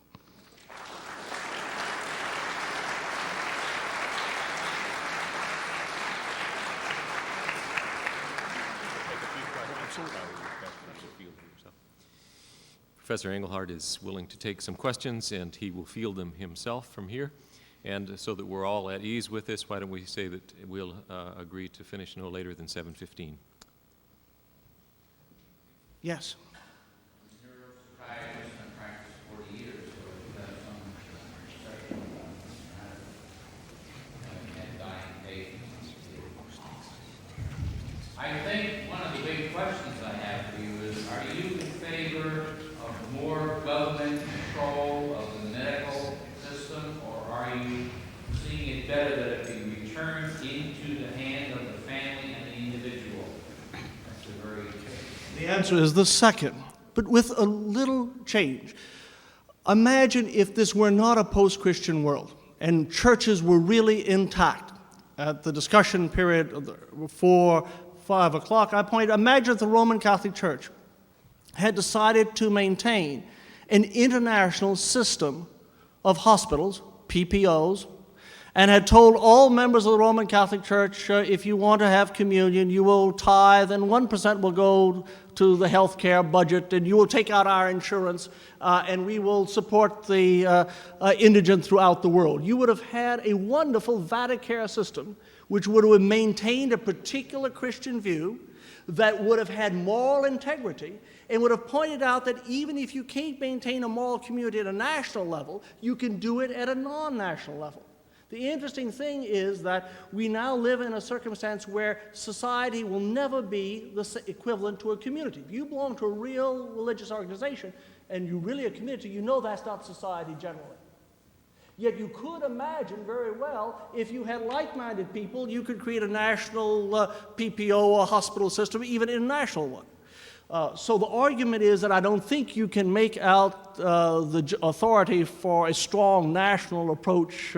Professor Engelhardt is willing to take some questions, and he will field them himself from here. And so that we're all at ease with this, why don't we say that we'll agree to finish no later than 7:15. Yes. I think one of the big questions I have for you is, are you in favor of more government control of the medical system, or are you seeing it better that it be returned into the hand of the family and the individual? That's a very The answer is the second, but with a little change. Imagine if this were not a post-Christian world and churches were really intact. At the discussion period before 5 o'clock, imagine if the Roman Catholic Church had decided to maintain an international system of hospitals, PPOs, and had told all members of the Roman Catholic Church, if you want to have communion, you will tithe, and 1% will go to the health care budget, and you will take out our insurance, and we will support the indigent throughout the world. You would have had a wonderful Vatican system which would have maintained a particular Christian view, that would have had moral integrity, and would have pointed out that even if you can't maintain a moral community at a national level, you can do it at a non-national level. The interesting thing is that we now live in a circumstance where society will never be the equivalent to a community. If you belong to a real religious organization and you really a community, you know that's not society generally. Yet you could imagine very well, if you had like-minded people, you could create a national PPO or hospital system, even an international one. So the argument is that I don't think you can make out the authority for a strong national approach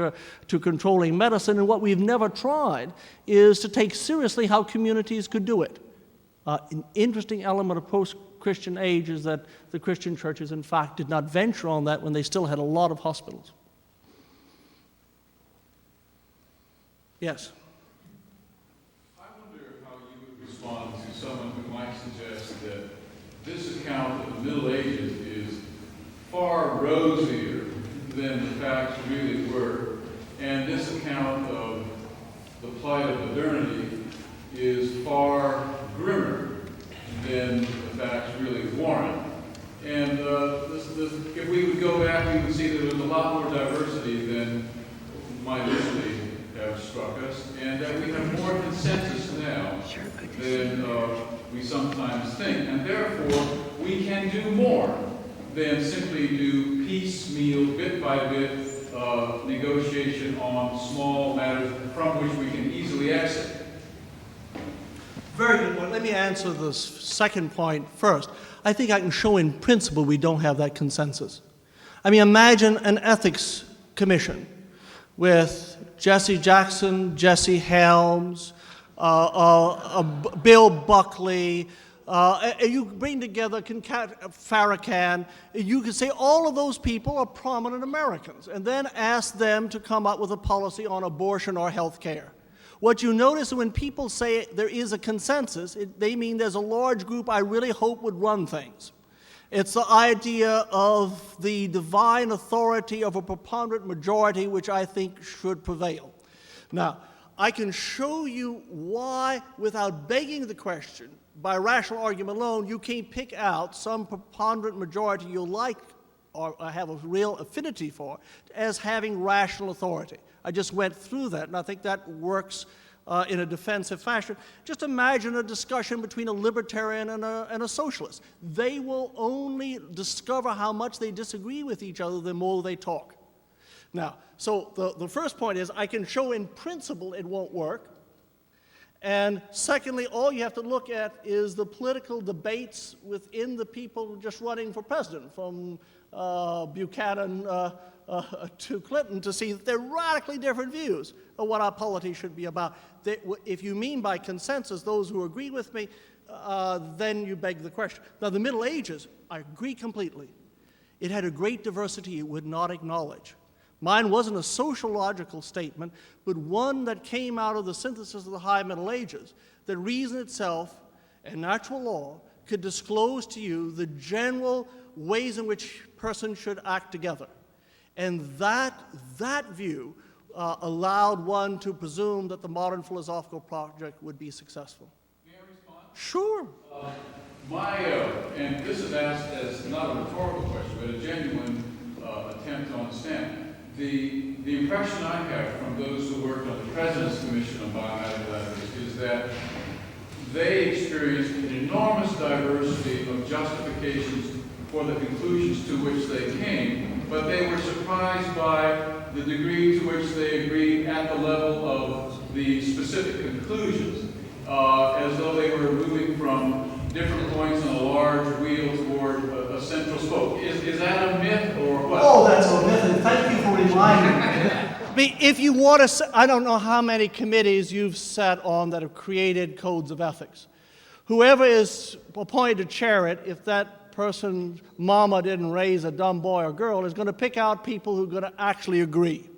to controlling medicine, and what we've never tried is to take seriously how communities could do it. An interesting element of post-Christian age is that the Christian churches, in fact, did not venture on that when they still had a lot of hospitals. Yes? I wonder how you would respond to someone who might suggest that this account of the Middle Ages is far rosier than the facts really were, and this account of the plight of modernity is far grimmer than the facts really warrant. And if we would go back, we would see that there was a lot more diversity than might initially have struck us, and that we have more consensus now than we sometimes think. And therefore, we can do more than simply do piecemeal, bit by bit negotiation on small matters from which we can easily exit. Very good point. Let me answer the second point first. I think I can show in principle we don't have that consensus. I mean, imagine an ethics commission with Jesse Jackson, Jesse Helms, Bill Buckley, you bring together Farrakhan, you could say all of those people are prominent Americans, and then ask them to come up with a policy on abortion or health care. What you notice when people say there is a consensus, they mean there's a large group I really hope would run things. It's the idea of the divine authority of a preponderant majority, which I think should prevail. Now, I can show you why, without begging the question, by rational argument alone, you can't pick out some preponderant majority you like or have a real affinity for as having rational authority. I just went through that, and I think that works in a defensive fashion. Just imagine a discussion between a libertarian and a socialist. They will only discover how much they disagree with each other the more they talk. Now, so the first point is I can show in principle it won't work. And secondly, all you have to look at is the political debates within the people just running for president, from Buchanan to Clinton, to see that they're radically different views of what our polity should be about. If you mean by consensus those who agree with me, then you beg the question. Now, the Middle Ages, I agree completely. It had a great diversity it would not acknowledge. Mine wasn't a sociological statement, but one that came out of the synthesis of the High Middle Ages, that reason itself and natural law could disclose to you the general ways in which persons should act together. And that view allowed one to presume that the modern philosophical project would be successful. May I respond? Sure. And this is asked as not a rhetorical question, but a genuine attempt to understand. The impression I have from those who worked on the President's Commission on Biomedical Ethics is that they experienced an enormous diversity of justifications for the conclusions to which they came, but they were surprised by the degree to which they agreed at the level of the specific conclusions, as though they were moving from different points on a large wheel toward a central spoke. Is that a myth or what? Oh, that's a myth, and thank you for reminding me. I mean, if you want to, I don't know how many committees you've sat on that have created codes of ethics. Whoever is appointed to chair it, if that person's mama didn't raise a dumb boy or girl, is going to pick out people who are going to actually agree.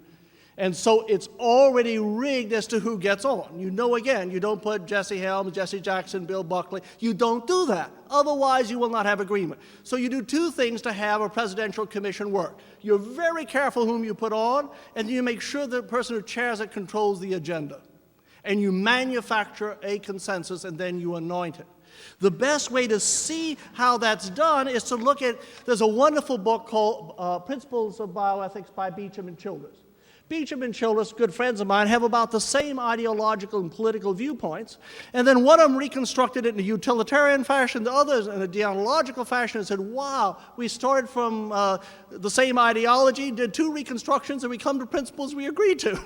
And so it's already rigged as to who gets on. You know, again, you don't put Jesse Helms, Jesse Jackson, Bill Buckley. You don't do that. Otherwise, you will not have agreement. So you do two things to have a presidential commission work. You're very careful whom you put on, and you make sure the person who chairs it controls the agenda. And you manufacture a consensus, and then you anoint it. The best way to see how that's done is to look at, there's a wonderful book called Principles of Bioethics by Beecham and Childers. Beecham and Childers, good friends of mine, have about the same ideological and political viewpoints, and then one of them reconstructed it in a utilitarian fashion, the others in a deontological fashion, and said, wow, we started from the same ideology, did two reconstructions, and we come to principles we agreed to.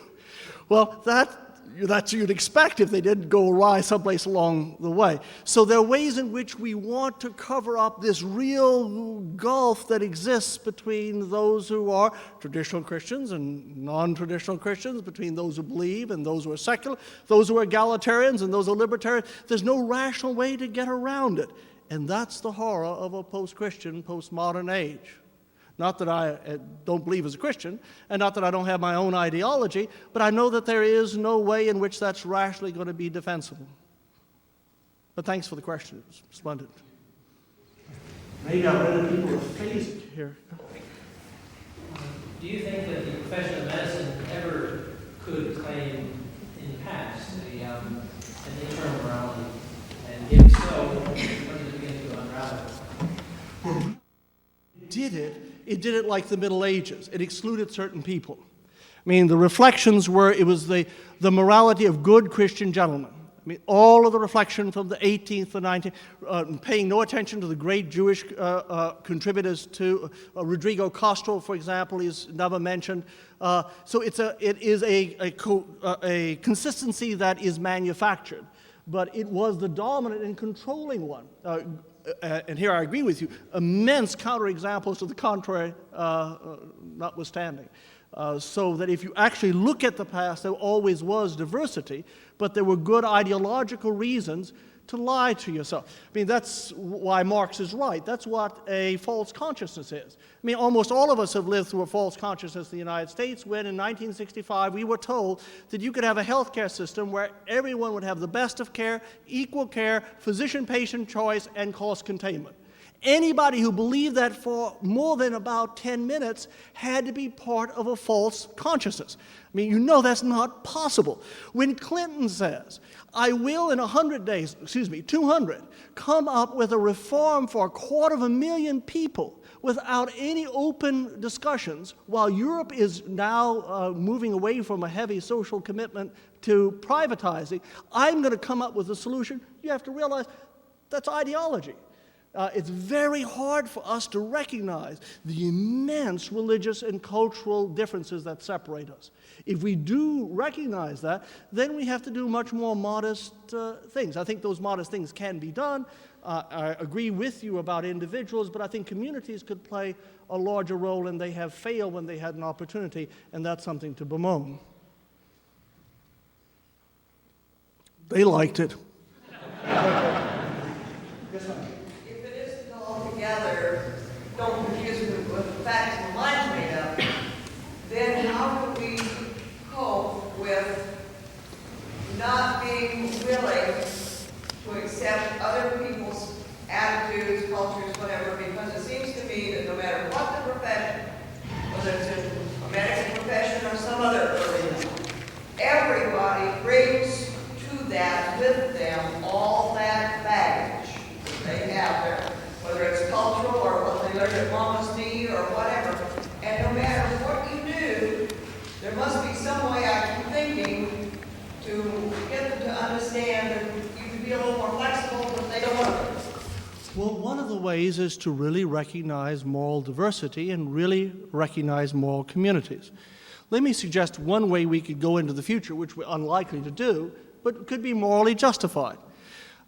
Well, that's what you'd expect if they didn't go awry someplace along the way. So there are ways in which we want to cover up this real gulf that exists between those who are traditional Christians and non-traditional Christians, between those who believe and those who are secular, those who are egalitarians and those who are libertarians. There's no rational way to get around it. And that's the horror of a post-Christian, postmodern age. Not that I don't believe as a Christian, and not that I don't have my own ideology, but I know that there is no way in which that's rationally going to be defensible. But thanks for the question. It was splendid. Maybe I've read people are phased here. Do you think that the profession of medicine ever could claim in the past an internal morality? And if so, when did it begin to unravel? It did it like the Middle Ages. It excluded certain people. I mean, the reflections were, it was the morality of good Christian gentlemen. I mean, all of the reflection from the 18th to 19th, paying no attention to the great Jewish contributors to Rodrigo Castro, for example, is never mentioned. So it is a consistency that is manufactured, but it was the dominant and controlling one. And here I agree with you, immense counterexamples to the contrary notwithstanding. So that if you actually look at the past, there always was diversity, but there were good ideological reasons to lie to yourself. I mean, that's why Marx is right. That's what a false consciousness is. I mean, almost all of us have lived through a false consciousness in the United States when in 1965 we were told that you could have a healthcare system where everyone would have the best of care, equal care, physician-patient choice, and cost containment. Anybody who believed that for more than about 10 minutes had to be part of a false consciousness. I mean, you know that's not possible. When Clinton says, I will in 200, come up with a reform for 250,000 people without any open discussions, while Europe is now moving away from a heavy social commitment to privatizing, I'm going to come up with a solution. You have to realize that's ideology. It's very hard for us to recognize the immense religious and cultural differences that separate us. If we do recognize that, then we have to do much more modest things. I think those modest things can be done. I agree with you about individuals, but I think communities could play a larger role, and they have failed when they had an opportunity, and that's something to bemoan. They liked it. Together, don't confuse me with the facts and lines made up, then how do we cope with not being willing to accept other people's attitudes, cultures, whatever? Because it seems to me that no matter what the profession, whether it's a medical profession or some other arena, everybody brings to that with them all that baggage they have there. Whether it's cultural or what they learned at Mama's knee or whatever. And no matter what you do, there must be some way, I keep thinking, to get them to understand that you can be a little more flexible, but they don't want to. Well, one of the ways is to really recognize moral diversity and really recognize moral communities. Let me suggest one way we could go into the future, which we're unlikely to do, but could be morally justified.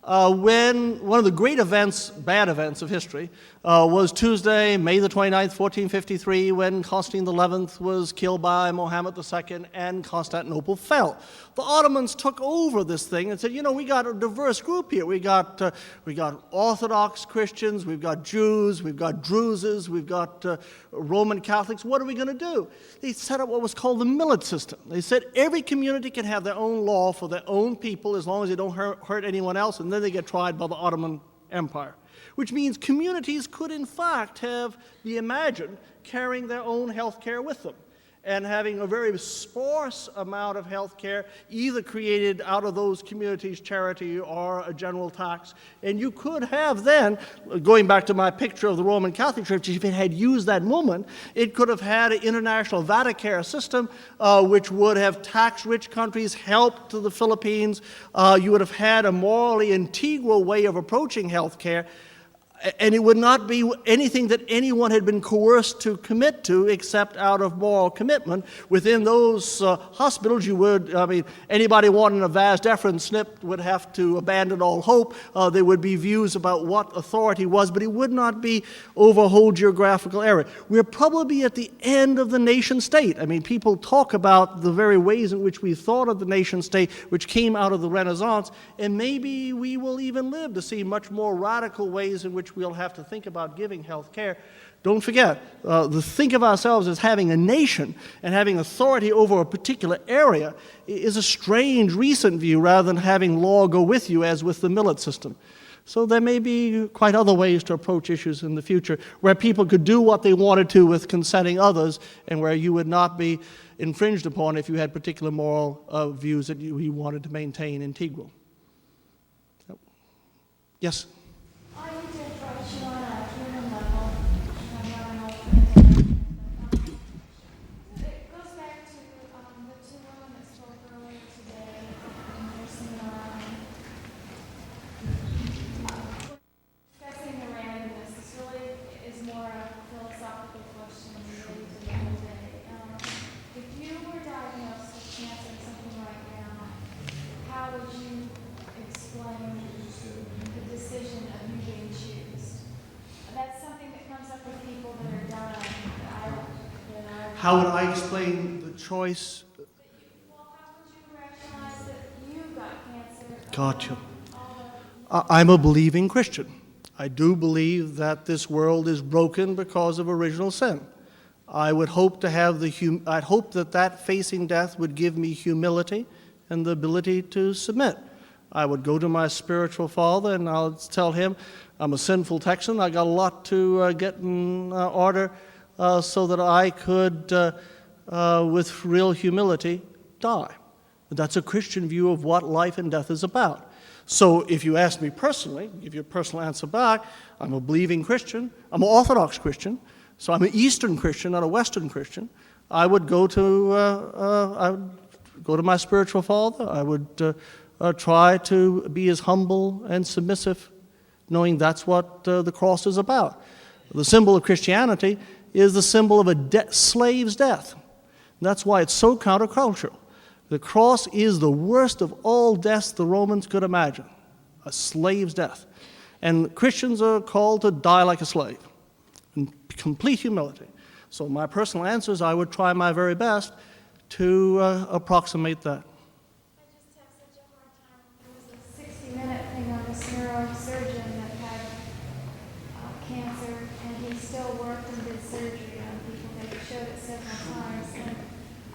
when one of the great events, bad events of history, was Tuesday, May the 29th, 1453, when Constantine XI was killed by Mohammed II and Constantinople fell. The Ottomans took over this thing and said, you know, we got a diverse group here. We got Orthodox Christians, we've got Jews, we've got Druzes, we've got Roman Catholics. What are we going to do? They set up what was called the millet system. They said every community can have their own law for their own people as long as they don't hurt anyone else, and then they get tried by the Ottoman Empire. Which means communities could, in fact, be imagined carrying their own health care with them and having a very sparse amount of health care, either created out of those communities' charity or a general tax. And you could have then, going back to my picture of the Roman Catholic Church, if it had used that moment, it could have had an international Vatican system which would have taxed rich countries, helped to the Philippines. You would have had a morally integral way of approaching health care. And it would not be anything that anyone had been coerced to commit to except out of moral commitment. Within those hospitals, anybody wanting a vas deferens snip would have to abandon all hope. There would be views about what authority was, but it would not be over whole geographical area. We're probably at the end of the nation state. I mean, people talk about the very ways in which we thought of the nation state, which came out of the Renaissance, and maybe we will even live to see much more radical ways in which we'll have to think about giving health care. Don't forget, to think of ourselves as having a nation and having authority over a particular area is a strange recent view rather than having law go with you as with the millet system. So there may be quite other ways to approach issues in the future where people could do what they wanted to with consenting others and where you would not be infringed upon if you had particular moral views that you wanted to maintain integral. Yes? How would I explain the choice? Well, how would you rationalize that you got cancer? Gotcha. I'm a believing Christian. I do believe that this world is broken because of original sin. I would hope to have I'd hope that facing death would give me humility and the ability to submit. I would go to my spiritual father and I'll tell him, I'm a sinful Texan, I got a lot to get in order so that I could, with real humility, die. That's a Christian view of what life and death is about. So if you ask me personally, give you a personal answer back, I'm a believing Christian, I'm an Orthodox Christian, so I'm an Eastern Christian, not a Western Christian. I would go to my spiritual father. I would try to be as humble and submissive, knowing that's what the cross is about. The symbol of Christianity is the symbol of a slave's death. And that's why it's so countercultural. The cross is the worst of all deaths the Romans could imagine, a slave's death. And Christians are called to die like a slave, in complete humility. So my personal answer is I would try my very best to approximate that. I just have such a hard time. There was a 60-minute thing on this neurosurgeon that had cancer, and he still worked and did surgery on people. They showed it several times. And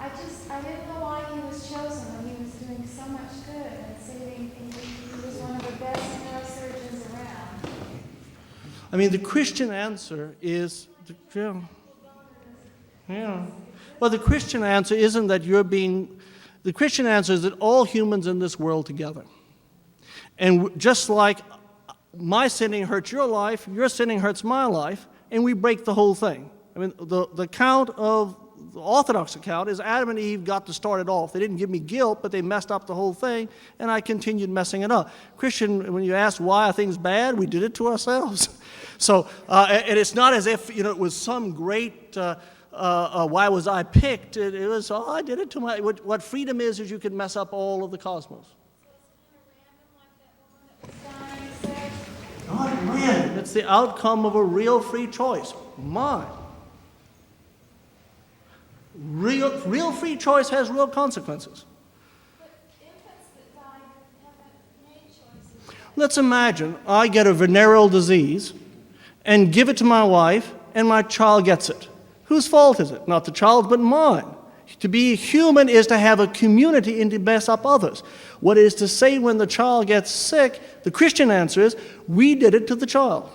I didn't know why he was chosen when he was doing so much good and saving people. He was one of the best neurosurgeons around. I mean, the Christian answer is, well, the Christian answer isn't that the Christian answer is that all humans in this world together. And just like my sinning hurts your life, your sinning hurts my life, and we break the whole thing. I mean, the account of the Orthodox account is Adam and Eve got to start it off. They didn't give me guilt, but they messed up the whole thing, and I continued messing it up. Christian, when you ask why are things bad, we did it to ourselves. So, and it's not as if, it was some great, why was I picked? It was, I did it to my, what freedom is you can mess up all of the cosmos. So it's kind of random, like that woman that was dying. It's the outcome of a real free choice. Mine. Real free choice has real consequences. But infants that die haven't made choices. Let's imagine I get a venereal disease and give it to my wife, and my child gets it. Whose fault is it? Not the child, but mine. To be human is to have a community and to mess up others. What is to say when the child gets sick, the Christian answer is, we did it to the child.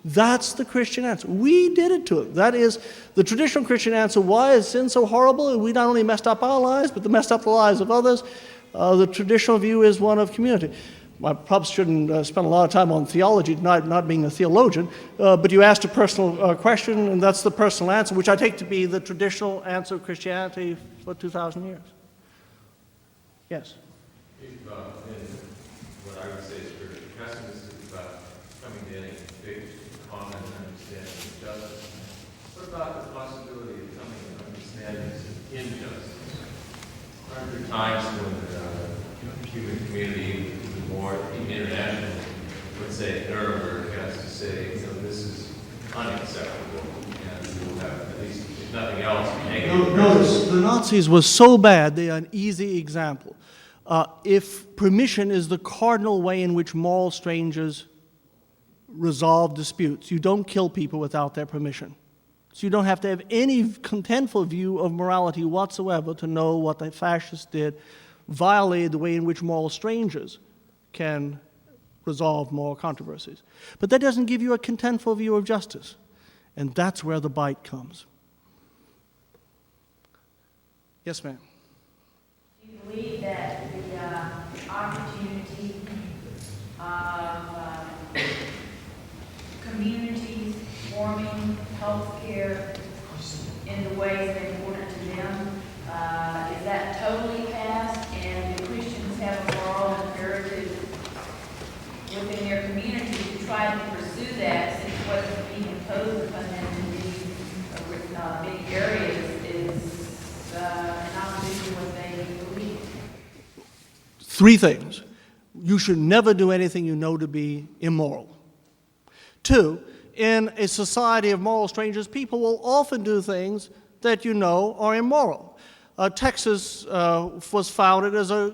That's the Christian answer. We did it to it. That is the traditional Christian answer. Why is sin so horrible? We not only messed up our lives, but messed up the lives of others. The traditional view is one of community. I perhaps shouldn't spend a lot of time on theology, not being a theologian, but you asked a personal question, and that's the personal answer, which I take to be the traditional answer of Christianity for 2,000 years. Yes? What I would say is very pessimistic about coming to any big common understanding of justice. What about the possibility of coming to understandings of injustice? Aren't there times when the human community, more international, would say Nuremberg has to say, this is unacceptable, and we'll have at least, if nothing else, negative. Notice, the Nazis were so bad, they are an easy example. If permission is the cardinal way in which moral strangers resolve disputes, you don't kill people without their permission. So you don't have to have any contentful view of morality whatsoever to know what the fascists did violated the way in which moral strangers can resolve moral controversies. But that doesn't give you a contentful view of justice. And that's where the bite comes. Yes, ma'am. Do you believe that the opportunity of communities forming healthcare in the ways that are important to them, is that totally past, and do Christians have a moral imperative within their community to try to pursue that, since what's being imposed upon them in these big areas is in opposition to what they believe? Three things. You should never do anything you know to be immoral. Two, in a society of moral strangers, people will often do things that you know are immoral. Texas was founded as a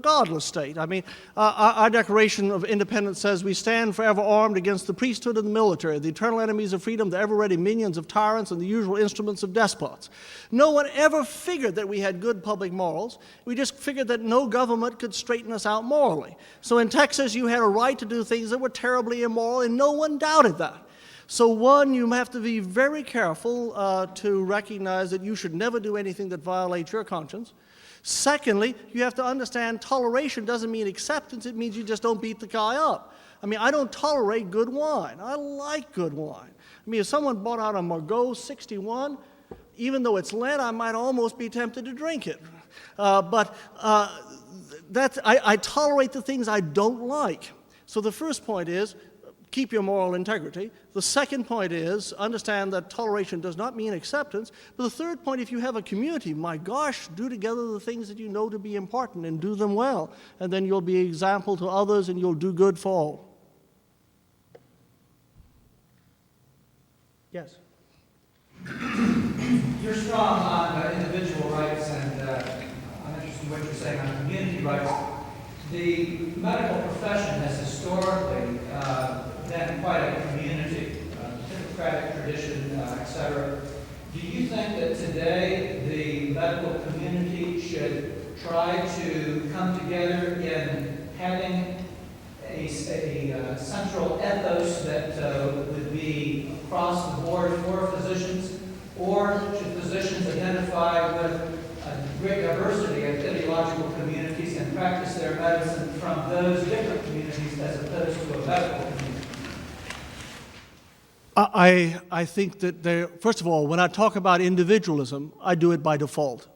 godless state. I mean, our Declaration of Independence says we stand forever armed against the priesthood and the military, the eternal enemies of freedom, the ever-ready minions of tyrants, and the usual instruments of despots. No one ever figured that we had good public morals. We just figured that no government could straighten us out morally. So in Texas, you had a right to do things that were terribly immoral, and no one doubted that. So one, you have to be very careful to recognize that you should never do anything that violates your conscience. Secondly, you have to understand toleration doesn't mean acceptance. It means you just don't beat the guy up. I mean, I don't tolerate good wine. I like good wine. I mean, if someone bought out a Margaux 61, even though it's Lent, I might almost be tempted to drink it. I tolerate the things I don't like. So the first point is, keep your moral integrity. The second point is, understand that toleration does not mean acceptance. But the third point, if you have a community, my gosh, do together the things that you know to be important and do them well. And then you'll be an example to others and you'll do good for all. Yes? You're strong on individual rights, and I'm interested in what you're saying on community rights. The medical profession has historically been quite a community, Hippocratic tradition, etc. Do you think that today the medical community should try to come together in having a central ethos that would be across the board for physicians, or should physicians identify with a great diversity of ideological communities and practice their medicine from those different communities as opposed to a medical community? I think that first of all, when I talk about individualism, I do it by default.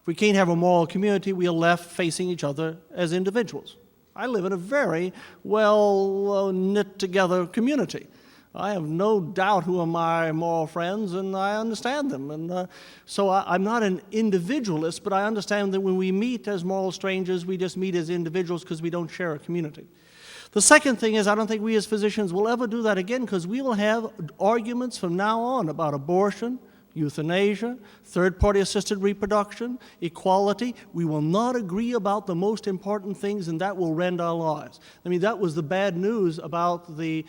If we can't have a moral community, we are left facing each other as individuals. I live in a very well knit together community. I have no doubt who are my moral friends, and I understand them. And so I'm not an individualist, but I understand that when we meet as moral strangers, we just meet as individuals because we don't share a community. The second thing is, I don't think we as physicians will ever do that again, because we will have arguments from now on about abortion, euthanasia, third-party assisted reproduction, equality. We will not agree about the most important things, and that will rend our lives. I mean, that was the bad news about the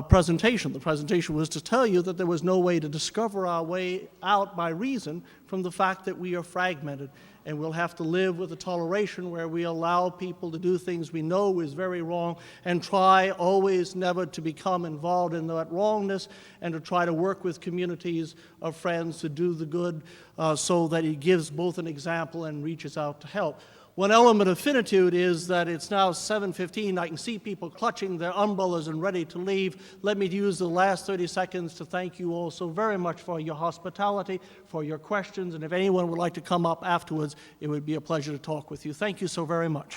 presentation. The presentation was to tell you that there was no way to discover our way out by reason from the fact that we are fragmented. And we'll have to live with a toleration where we allow people to do things we know is very wrong and try always never to become involved in that wrongness, and to try to work with communities of friends to do the good so that it gives both an example and reaches out to help. One element of finitude is that it's now 7:15. I can see people clutching their umbrellas and ready to leave. Let me use the last 30 seconds to thank you all so very much for your hospitality, for your questions, and if anyone would like to come up afterwards, it would be a pleasure to talk with you. Thank you so very much.